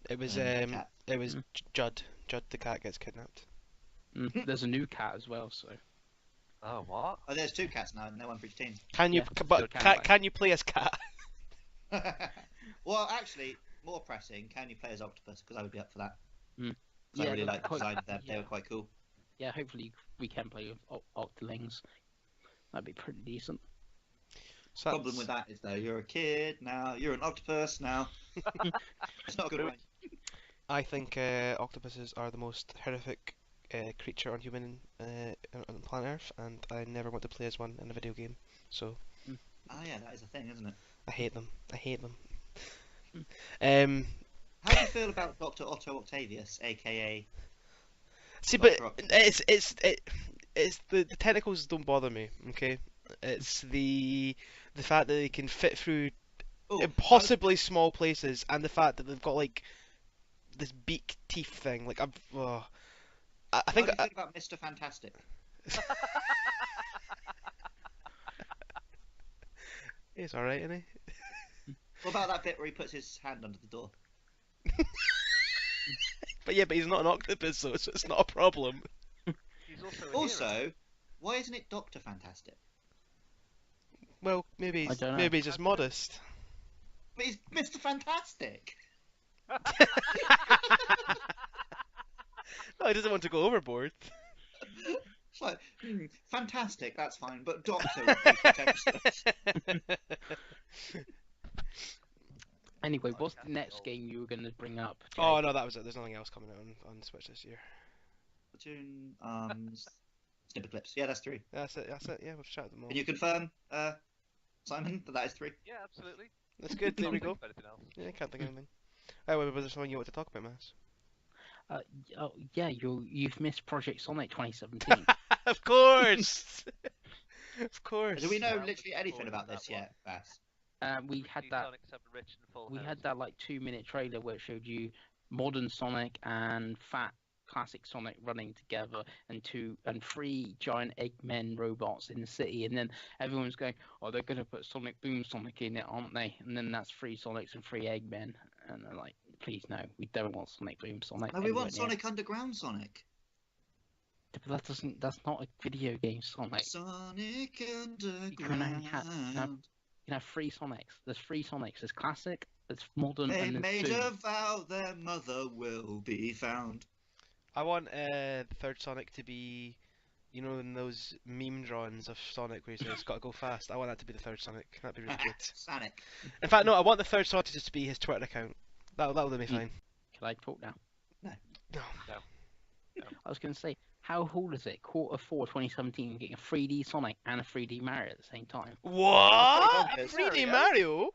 S2: It was
S1: Cat.
S2: it was Judd. Judd the cat gets kidnapped.
S4: There's a new cat as well, so.
S3: Oh, what?
S1: Oh, there's two cats now, no one for each team.
S2: Can you?
S4: Yeah,
S2: But
S4: so can
S2: can you play as cat?
S1: Well, actually, more pressing, can you play as Octopus? Because I would be up for that.
S4: Mm.
S1: I
S4: Yeah,
S1: really
S4: that's
S1: like the
S4: quite-
S1: design of them. They
S4: yeah.
S1: were quite cool.
S4: Yeah, hopefully we can play with Octolings. That'd be pretty decent.
S2: So
S1: Problem with that is though, you're a kid now. You're an octopus now. It's not a good one.
S2: I think octopuses are the most horrific creature on human on planet Earth, and I never want to play as one in a video game. So
S1: Oh yeah, that is a thing, isn't it?
S2: I hate them. I hate them.
S1: How do you feel about Dr. Otto Octavius, aka?
S2: See, but
S1: Dr. Octopus?
S2: it's the tentacles don't bother me. Okay, it's the fact that they can fit through
S1: Oh,
S2: impossibly small places, and the fact that they've got like this beak teeth thing. Like I think
S1: How do you think about Mr. Fantastic?
S2: he's all right, isn't he?
S1: What about that bit where he puts his hand under the door?
S2: But he's not an octopus, so it's not a problem.
S3: He's also a hero.
S1: Also, why isn't it Doctor Fantastic?
S2: Well, maybe
S4: I don't know.
S2: maybe he's just modest.
S1: But he's Mr. Fantastic.
S2: No, he doesn't want to go overboard.
S1: It's like, fantastic, that's fine, but Doctor would be pretentious.
S4: Anyway,
S3: Oh,
S4: what's
S3: yeah,
S4: the next
S3: old.
S4: game you were going to bring up, Jay?
S2: Oh no, that was it. There's nothing else coming out on Switch this year.
S1: Platoon, snipper clips. Yeah, that's 3.
S2: That's it. That's it. Yeah, we've shouted them all.
S1: Can you confirm, Simon, that is 3?
S3: Yeah, absolutely.
S2: That's good. There
S3: Can't
S2: we
S3: think
S2: go.
S3: of anything else.
S2: Yeah, can't think of anything. Oh, was there something you want to talk about, Mass?
S4: Oh, yeah, you've missed Project Sonic 2017.
S2: Of course. Of course.
S1: Do we know
S3: Yeah, I'm
S1: literally
S3: looking
S1: anything
S3: forward
S1: about
S3: to that
S1: this
S3: one.
S1: yet, Bass?
S4: We had
S3: Ricky
S4: that.
S3: Sonic 7 Rich and Full
S4: We
S3: House.
S4: had that like 2-minute trailer where it showed you modern Sonic and fat classic Sonic running together, and 3 giant Eggmen robots in the city, and then everyone's going, "Oh, they're gonna put Sonic Boom Sonic in it, aren't they?" And then that's 3 Sonics and 3 Eggmen, and they're like, "Please no, we don't want Sonic Boom Sonic."
S1: No, we
S4: anywhere
S1: want
S4: near."
S1: Sonic Underground Sonic.
S4: But that's not a video game Sonic.
S1: Sonic
S4: You can only have
S1: Underground.
S4: 3 Sonics. There's 3 Sonics. There's classic, there's modern,
S1: They
S4: and there's
S1: made
S4: Boom.
S1: a vow their mother will be found.
S2: I want the third Sonic to be, you know, in those meme drawings of Sonic where he says, "Gotta go fast." I want that to be the third Sonic. That'd be really good.
S1: Sonic.
S2: In fact, no, I want the third Sonic to just be his Twitter account. That'll be fine.
S4: Can I talk now?
S2: No.
S4: I was going to say, how cool is it? Q4 2017, getting a 3D Sonic and a 3D Mario at the same time.
S2: What?
S1: That's
S2: 3D
S3: Mario?
S2: Mario?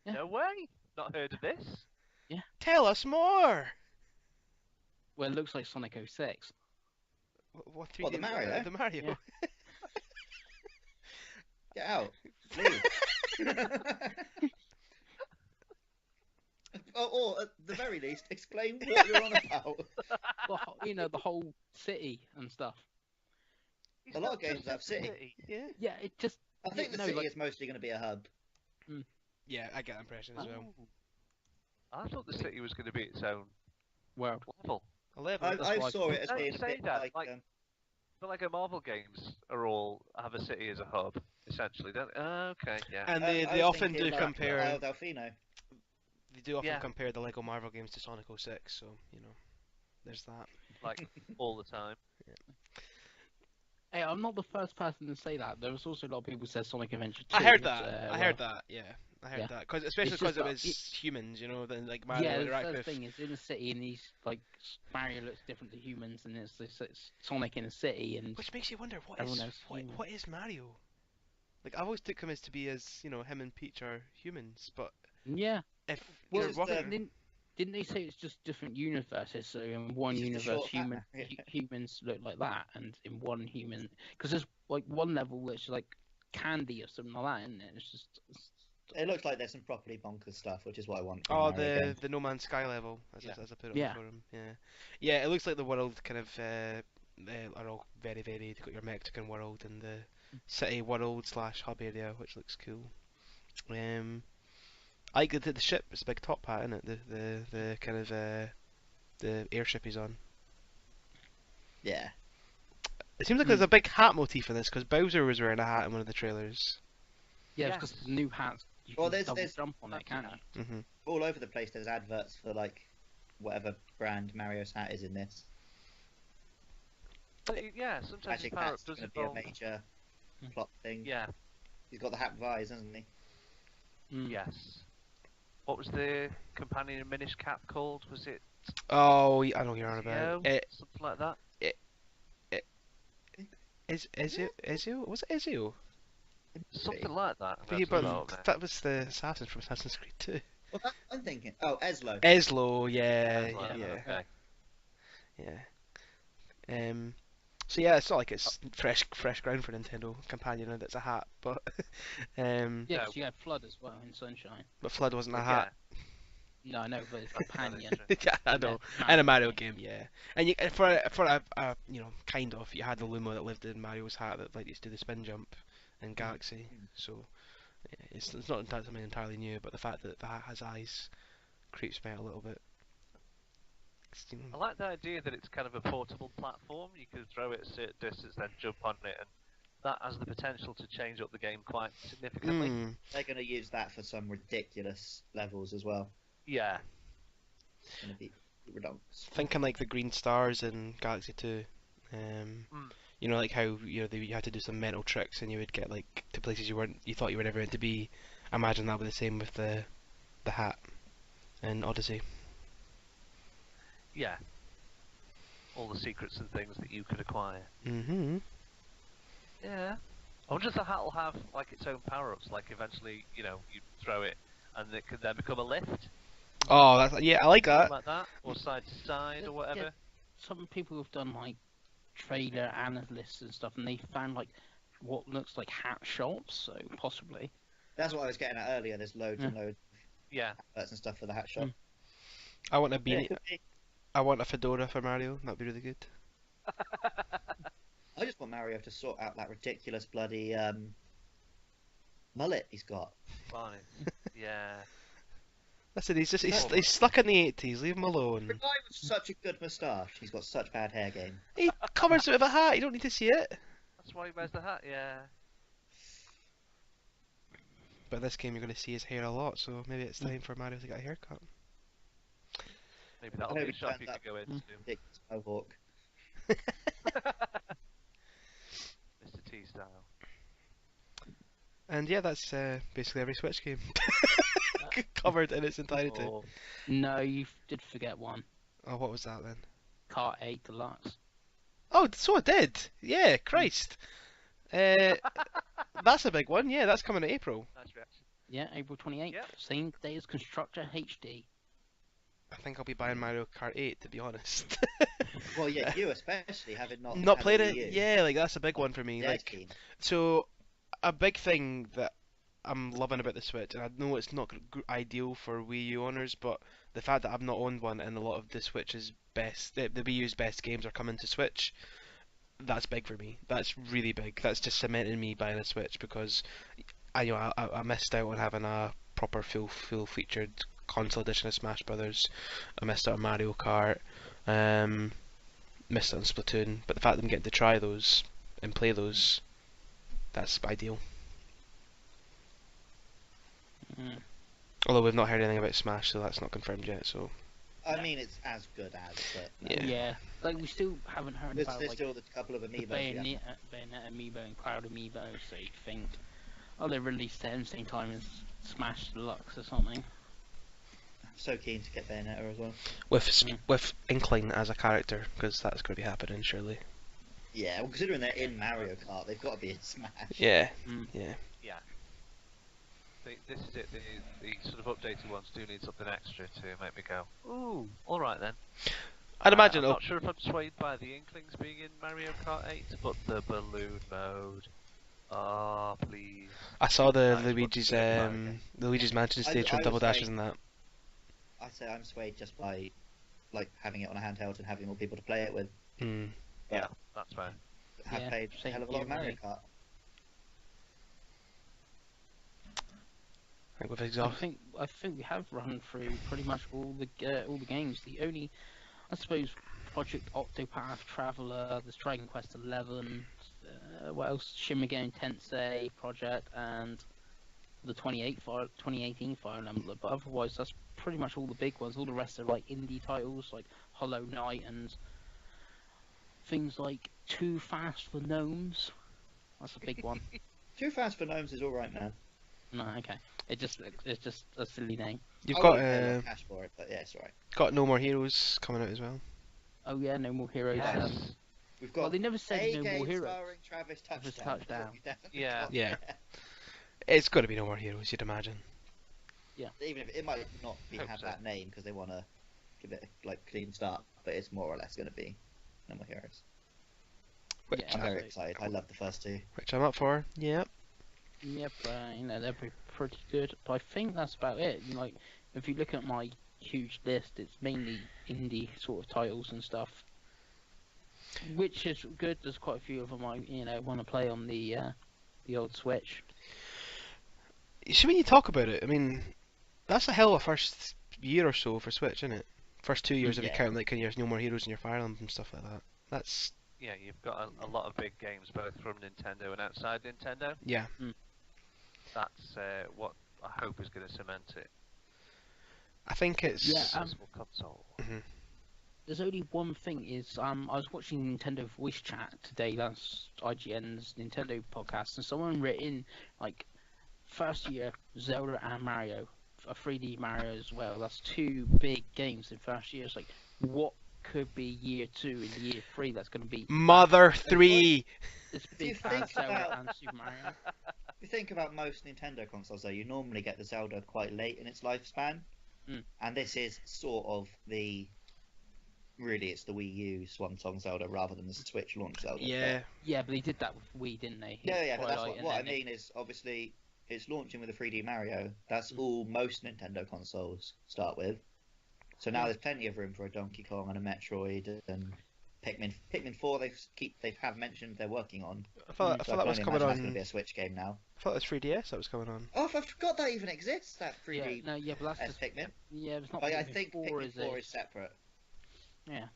S4: Yeah.
S3: No way. Not heard of this.
S2: Tell us more.
S4: Well, it looks like Sonic 06.
S2: What 3D?
S1: What, the Mario?
S2: The Mario.
S4: Yeah.
S1: Get out. Leave. or at the very least, explain what you're on about.
S4: The whole city and stuff.
S3: He's
S1: A lot
S3: not
S1: of games
S3: just
S1: have
S3: a
S1: City.
S2: Yeah.
S4: Yeah, it just.
S1: I think the
S4: No,
S1: city
S4: like-
S1: is mostly going to be a hub.
S2: Yeah, I get that impression as well.
S3: Oh. I thought the city was going to be its own
S4: Well,
S3: level.
S2: 11.
S1: I
S4: That's why-
S1: saw it as
S3: Don't
S1: being a
S3: say
S1: bit
S3: that,
S1: like,
S3: like- But like Marvel games are all have a city as a hub, essentially. Don't okay, yeah.
S2: And
S1: I
S2: they
S1: was
S2: often
S1: thinking
S2: do
S1: like
S2: compare.
S1: Isle Delfino.
S2: They do often
S3: Yeah.
S2: compare the Lego Marvel games to Sonic 06, so you know, there's that.
S3: Like all the time.
S4: hey, I'm not the first person to say that. There was also a lot of people who said Sonic Adventure 2.
S2: I heard
S4: was,
S2: that. I heard that. Yeah, I heard
S4: Yeah.
S2: that. Especially
S4: It's
S2: because
S4: just
S2: it
S4: that
S2: was humans, you know, then like Mario
S4: Yeah, the
S2: interact
S4: first
S2: with.
S4: thing is in the city, and he's like Mario looks different to humans, and it's Sonic in a city, and
S2: Which makes you wonder
S4: Everyone knows human.
S2: what is Mario? Like I always took him as to be as you know him and Peach are humans, but
S4: yeah.
S2: if
S1: Well,
S2: you're
S1: it's
S2: walking,
S4: Didn't they say it's just different universes? So in one
S1: It's just a
S4: universe,
S1: short hat, yeah.
S4: humans look like that, and in one human, because there's like one level which is like candy or something like that, isn't it? It's just
S1: It looks like there's some properly bonkers stuff, which is what I want. From
S2: oh
S1: Mario games.
S2: the No Man's Sky level as
S3: Yeah.
S2: I put it
S4: Yeah.
S2: on the forum, yeah, it looks like the world kind of are all very varied. You've got your Mexican world and the city world / hub area, which looks cool. I like the ship. It's a big top hat, isn't it? The kind of the airship he's on.
S1: Yeah.
S2: It seems like there's a big hat motif in this because Bowser was wearing a hat in one of the trailers.
S4: yeah,
S3: Yes.
S4: because the new hats you
S1: Well,
S4: can
S1: there's-
S4: double
S1: there's-
S4: jump on it, can't you?
S2: Hmm
S1: All over the place, there's adverts for like whatever brand Mario's hat is in this.
S3: But yeah, sometimes
S1: Magic
S3: his power
S1: hat's
S3: does
S1: going to be a
S3: involve.
S1: major
S4: Mm.
S1: plot thing.
S3: Yeah.
S1: He's got the hat vise, hasn't he?
S4: Mm.
S3: Yes. What was the companion in Minish Cap called? Was it
S2: Oh, I know what you're on
S3: Ezio?
S2: about.
S3: Something like that.
S2: Ezio? Was it Ezio?
S3: Something like that.
S2: But yeah, but that was the assassin from Assassin's Creed 2.
S1: Well, I'm thinking. Oh, Eslo.
S2: Eslo, yeah,
S3: Like
S2: yeah,
S3: that, okay.
S2: yeah. So yeah, it's not like it's fresh ground for Nintendo Companion and it's a hat, but
S4: Yeah,
S3: No.
S4: 'cause you had Flood as well in Sunshine.
S2: but Flood wasn't a
S3: But
S2: hat.
S4: No, I know, but it's companion.
S2: Yeah, I know. And a Mario game, yeah. And you, for a you know kind of you had the Luma that lived in Mario's hat that like used to do the spin jump in Galaxy. So yeah, it's not something entirely new, but the fact that the hat has eyes creeps me out a little bit. You know,
S3: I like the idea that it's kind of a portable platform. You could throw it a certain distance, then jump on it, and that has the potential to change up the game quite significantly.
S1: They're going to use that for some ridiculous levels as well.
S3: Yeah.
S1: It's going to be redonkulous.
S2: Thinking like the green stars in Galaxy 2. You know, like how you had to do some mental tricks and you would get like to places you thought you were never meant to be. I imagine that would be the same with the the hat in Odyssey.
S3: Yeah. All the secrets and things that you could acquire.
S2: Mm-hmm.
S3: Yeah. I wonder if the hat will have like its own power-ups. Like eventually, you throw it, and it could then become a lift.
S2: Oh, yeah, I like that.
S3: Something like that, or side to side, or whatever.
S4: Yeah, some people have done like trailer analysts and stuff, and they found like what looks like hat shops. So possibly.
S1: That's what I was getting at earlier. There's loads and loads
S3: Yeah.
S1: of adverts and stuff for the hat shop.
S2: I want a
S1: Yeah,
S2: beanie.
S1: it could be.
S2: I want a fedora for Mario. That'd be really good.
S1: I just want Mario to sort out that ridiculous bloody mullet he's got.
S3: Fine. Yeah.
S2: Listen, he's stuck in the 80s. Leave him alone.
S1: The guy with such a good moustache, he's got such bad hair game.
S2: He covers it with a hat. You don't need to see it.
S3: That's why he wears the hat. Yeah.
S2: But this game, you're going to see his hair a lot, so maybe it's time for Mario to get a haircut.
S3: Maybe that'll
S1: I know
S3: be
S1: we
S3: a shop
S1: turned
S3: you could
S1: up
S3: go into.
S1: Ridiculous mohawk.
S3: Mr. T style.
S2: And yeah, that's basically every Switch game covered in its entirety.
S3: Oh,
S4: No, you did forget one.
S2: Oh, what was that then?
S4: Kart 8 Deluxe.
S2: Oh, so I did. Yeah, Christ. That's a big one. Yeah, that's coming in April.
S3: nice reaction.
S4: Yeah, April 28th.
S3: Yep.
S4: Same day as Constructor HD.
S2: I think I'll be buying Mario Kart 8, to be honest.
S1: Well, yeah, you especially having not
S2: Not
S1: had
S2: played
S1: a
S2: it.
S1: Wii U.
S2: Yeah, like that's a big one for me.
S1: Yeah,
S2: Like,
S1: keen.
S2: so a big thing that I'm loving about the Switch, and I know it's not ideal for Wii U owners, but the fact that I've not owned one and a lot of the Switch's the Wii U's best games are coming to Switch, that's big for me. That's really big. That's just cementing me buying a Switch because I missed out on having a proper full featured console edition of Smash Brothers. I missed out on Mario Kart. Missed out on Splatoon. But the fact that I'm getting to try those and play those, that's ideal.
S4: Mm.
S2: Although we've not heard anything about Smash, so that's not confirmed yet. So
S1: I mean, it's as good as, but no.
S2: Yeah.
S4: Yeah, like we still haven't heard
S1: There's,
S4: about
S1: there's
S4: like
S1: still a couple of
S4: the
S1: amiibos. we haven't-
S4: Bayonetta amiibo and Cloud amiibo, so you think, oh, they released it at the same time as Smash Deluxe or something.
S1: I'm so keen to get Bayonetta as well.
S2: with Inkling as a character, because that's going to be happening surely.
S1: Yeah, well, considering they're in Mario Kart, they've got to be in Smash.
S2: Yeah,
S4: Mm.
S2: yeah.
S3: This is it. The sort of updated ones do need something extra to make me go, ooh, all right then.
S2: I'd imagine
S3: I'm
S2: it'll
S3: not sure if I'm swayed by the Inklings being in Mario Kart 8, but the balloon mode. Oh, please.
S2: I saw the
S3: I just want
S2: Luigi's
S3: to do it again.
S2: the Luigi's Mansion stage
S1: I
S2: with double
S1: would
S2: dashes
S1: say-
S2: and that.
S1: I'd say I'm swayed just by like having it on a handheld and having more people to play it with.
S2: Mm.
S1: But
S3: Yeah, that's fair.
S1: have
S4: Yeah,
S1: played a
S4: same
S1: hell of a lot of
S4: here,
S1: Mario
S4: really.
S1: Kart.
S2: I think we've
S4: I
S2: exhausted.
S4: think we have run through pretty much all the games. The only, I suppose, Project Octopath Traveler, there's Dragon Quest 11, what else? Shin Megami Tensei Project, and the 2018 Fire Emblem. But otherwise, that's pretty much all the big ones. All the rest are like indie titles, like Hollow Knight and things like Too Fast for Gnomes. That's a big one.
S1: Too Fast for Gnomes is alright, man.
S4: No, okay. It's just a silly name.
S2: You've
S1: I
S2: got
S1: wouldn't pay a lot of cash for it, but yeah, it's alright.
S2: got No More Heroes coming out as well.
S4: Oh yeah, No More Heroes.
S3: Yes.
S1: We've got
S4: Well, they never said
S1: a
S4: No
S1: game
S4: More Heroes.
S1: starring Travis
S4: Travis
S1: Touchdown.
S4: Touchdown.
S1: We definitely
S3: Yeah.
S1: got
S2: Yeah.
S1: there.
S2: It's got to be No More Heroes, you'd imagine.
S1: Even if it might not be
S3: Hope
S1: have
S3: so.
S1: that name because they want to give it a clean start, but it's more or less going to be No More Heroes.
S2: Which,
S4: Yeah,
S1: I'm very
S4: absolutely.
S1: excited. I love the first two.
S2: which I'm up for. Yeah.
S4: Yep, they're pretty good. But I think that's about it. Like, if you look at my huge list, it's mainly indie sort of titles and stuff, which is good. There's quite a few of them I want to play on the old Switch.
S2: See, when you talk about it, I mean, that's a hell of a first year or so for Switch, isn't it? First 2 years if you
S1: Yeah.
S2: count like your No More Heroes and your Fire Emblem and stuff like that. That's
S3: Yeah, you've got a lot of big games both from Nintendo and outside Nintendo.
S2: yeah.
S3: That's what I hope is going to cement it.
S2: I think it's
S4: Yeah,
S3: Successful console.
S4: There's only one thing is I was watching Nintendo Voice Chat today. That's IGN's Nintendo podcast, and someone written like first year Zelda and Mario, a 3D Mario as well. That's two big games in first year. It's like, what could be year 2 and year 3 that's going to be
S2: Mother 3!
S4: this
S1: you
S4: big
S1: think
S4: as Zelda
S1: about-
S4: and Super Mario?
S1: If you think about most Nintendo consoles, though, you normally get the Zelda quite late in its lifespan, and this is sort of it's the Wii U Swan Song Zelda rather than the Switch launch Zelda.
S2: Yeah.
S4: Yeah, but they did that with Wii, didn't they?
S1: Yeah, but that's
S4: Twilight,
S1: what I
S4: and then
S1: mean is obviously it's launching with a 3D Mario. That's all most Nintendo consoles start with. So now there's plenty of room for a Donkey Kong and a Metroid and Pikmin. Pikmin 4 they have mentioned they're working on.
S2: I thought
S1: So I
S2: that
S1: can
S2: was
S1: only
S2: coming
S1: imagine that's going
S2: on.
S1: to be a Switch game now.
S2: I thought it was 3DS that was coming on.
S1: Oh, I forgot that even exists. That 3D
S4: Yeah, no, yeah, but that's just
S1: Pikmin.
S4: yeah, it's not.
S1: But I
S4: Pikmin
S1: think
S4: 4,
S1: Pikmin
S4: is
S1: 4
S4: it?
S1: is separate.
S4: Yeah.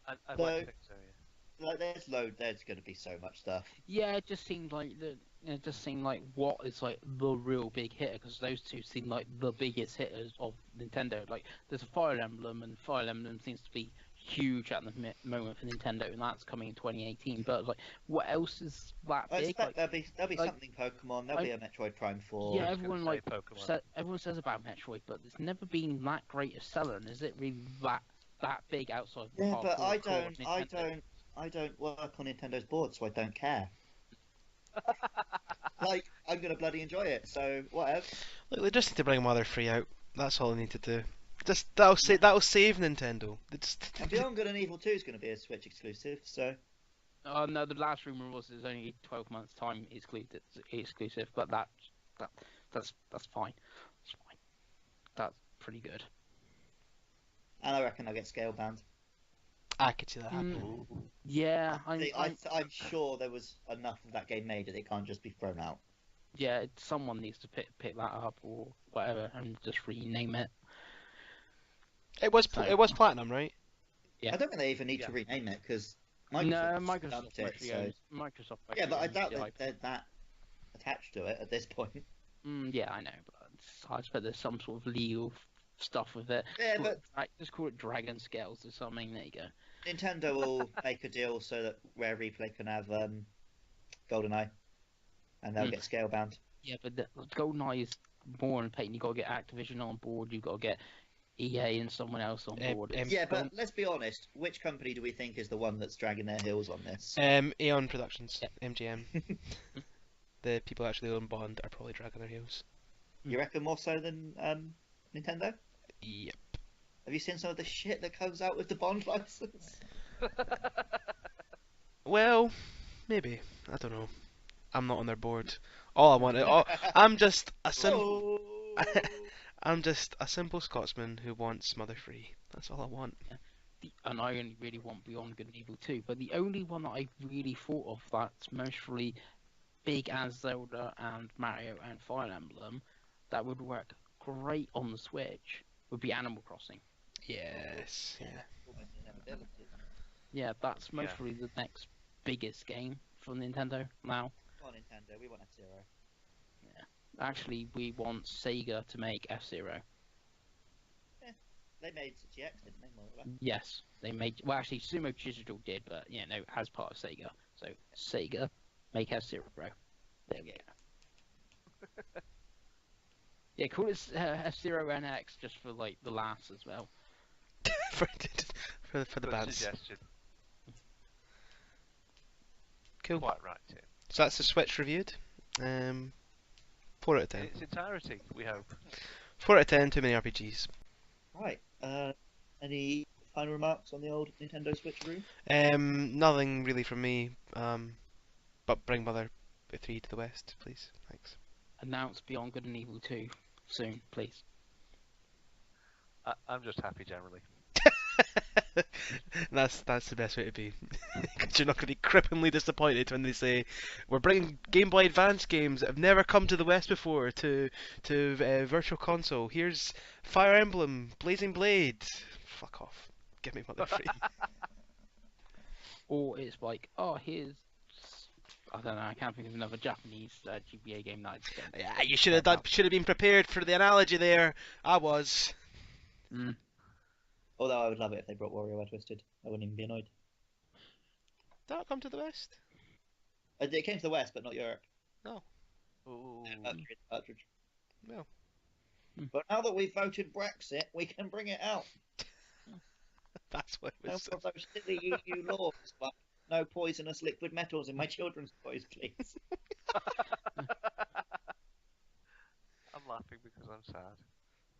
S3: I'd like to think so, yeah.
S1: Like there's going to be so much stuff.
S4: Yeah, it just seemed like it just seemed like what is like the real big hitter, because those two seem like the biggest hitters of Nintendo. Like there's a Fire Emblem, and Fire Emblem seems to be huge at the moment for Nintendo, and that's coming in 2018. But like, what else is that
S1: I
S4: big?
S1: expect
S4: Like,
S1: there'll be
S4: like-
S1: something Pokemon. There'll be a Metroid Prime 4.
S4: yeah,
S3: I was gonna
S4: everyone
S3: say Pokemon.
S4: everyone says about Metroid, but it's never been that great a seller. And is it really that big outside? The
S1: Yeah, but
S4: hardcore core of Nintendo?
S1: I don't work on Nintendo's board, so I don't care. Like, I'm gonna bloody enjoy it, so whatever.
S2: Look, they just need to bring Mother 3 out. That's all they need to do. Just that'll save Nintendo. They just...
S1: And Beyond Good and Evil 2 is gonna be a Switch exclusive, so
S4: Oh no, the last rumor was it's only 12 months time exclusive, but that's fine. That's fine. That's pretty good.
S1: and I reckon I'll get scale banned.
S2: I could see that happening.
S4: Yeah,
S1: I'm sure there was enough of that game made that it can't just be thrown out.
S4: yeah. Someone needs to pick that up or whatever and just rename it.
S2: It was Platinum, right?
S4: Yeah.
S1: I don't think they even need to rename it because Microsoft
S4: No,
S1: dumped
S4: Microsoft
S1: it.
S4: actually
S1: So...
S4: owns. Microsoft.
S1: Yeah,
S4: actually
S1: but I
S4: owns
S1: doubt
S4: the
S1: that
S4: IP.
S1: they're that attached to it at this point.
S4: Yeah, I know, but I expect there's some sort of legal stuff with it.
S1: Yeah, but
S4: Just call it Dragon Scales or something. There you go.
S1: Nintendo will make a deal so that Rare Replay can have GoldenEye, and they'll get scale bound.
S4: Yeah, but GoldenEye is more than patent. You got to get Activision on board. You got to get EA and someone else on board.
S1: Yeah, but let's be honest. Which company do we think is the one that's dragging their heels on this?
S2: Aeon Productions, MGM. The people who actually own Bond are probably dragging their heels.
S1: You reckon more so than Nintendo?
S2: Yep.
S1: Have you seen some of the shit that comes out with the Bond license?
S2: Well, maybe. I don't know. I'm not on their board. All I want, I'm just a simple. I'm just a simple Scotsman who wants Mother Free. That's all I want.
S4: And I only really want Beyond Good and Evil 2. But the only one that I really thought of that's mostly big as Zelda and Mario and Fire Emblem that would work great on the Switch would be Animal Crossing.
S2: Yes. Yeah.
S4: Yeah, that's mostly the next biggest game for Nintendo now.
S1: Come on, Nintendo, we want F-Zero.
S4: Actually, we want Sega to make F-Zero.
S1: They made GX, didn't they? More or less?
S4: Yes, they made. Well, actually, Sumo Digital did, but yeah, no, as part of Sega. So Sega, make F-Zero. There we go. Yeah, call it F-Zero NX just for like the laughs as well.
S2: for the
S3: Good
S2: bands.
S3: suggestion.
S2: Cool.
S3: Quite right, Tim.
S2: So that's the Switch reviewed. 4 out of 10.
S3: In its entirety, we hope.
S2: 4 out of 10. Too many RPGs.
S1: Right. Any final remarks on the old Nintendo Switch room?
S2: Nothing really from me. But bring Mother 3 to the West, please. Thanks.
S4: Announce Beyond Good and Evil 2 soon, please.
S3: I'm just happy generally.
S2: That's the best way to be. Because you're not going to be cripplingly disappointed when they say we're bringing Game Boy Advance games that have never come to the West before to Virtual Console. Here's Fire Emblem, Blazing Blade. Fuck off. Give me Mother 3.
S4: Or it's like, oh, here's I don't know. I can't think of another Japanese GBA game that I'd get.
S2: Yeah, you should have been prepared for the analogy there. I was.
S1: Although I would love it if they brought WarioWare Twisted. I wouldn't even be annoyed.
S2: That'll come to the West.
S1: It came to the West, but not Europe.
S2: No.
S3: Ooh.
S1: Cartridge.
S2: No.
S1: But now that we've voted Brexit, we can bring it out.
S2: That's what it
S1: No
S2: was.
S1: more of those silly EU laws, like no poisonous liquid metals in my children's toys, please.
S3: I'm laughing because I'm sad.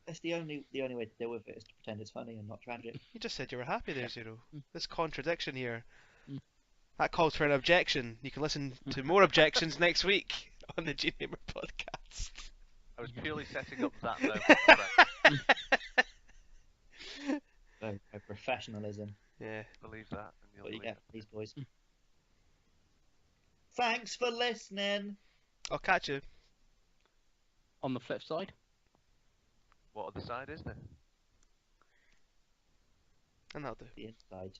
S1: That's the only way to deal with it is to pretend it's funny and not tragic.
S2: You just said you were happy there, Zero.
S4: Mm.
S2: This contradiction here.
S4: Mm.
S2: That calls for an objection. You can listen to more objections next week on the GNamer podcast.
S3: I was purely setting up that moment. Correct.
S1: So, professionalism.
S2: Yeah.
S3: Believe that, and you'll
S1: What you
S3: believe
S1: get,
S3: it.
S1: these boys. Thanks for listening.
S2: I'll catch you.
S4: On the flip side,
S3: What other side is there?
S2: And that'll do.
S1: The inside.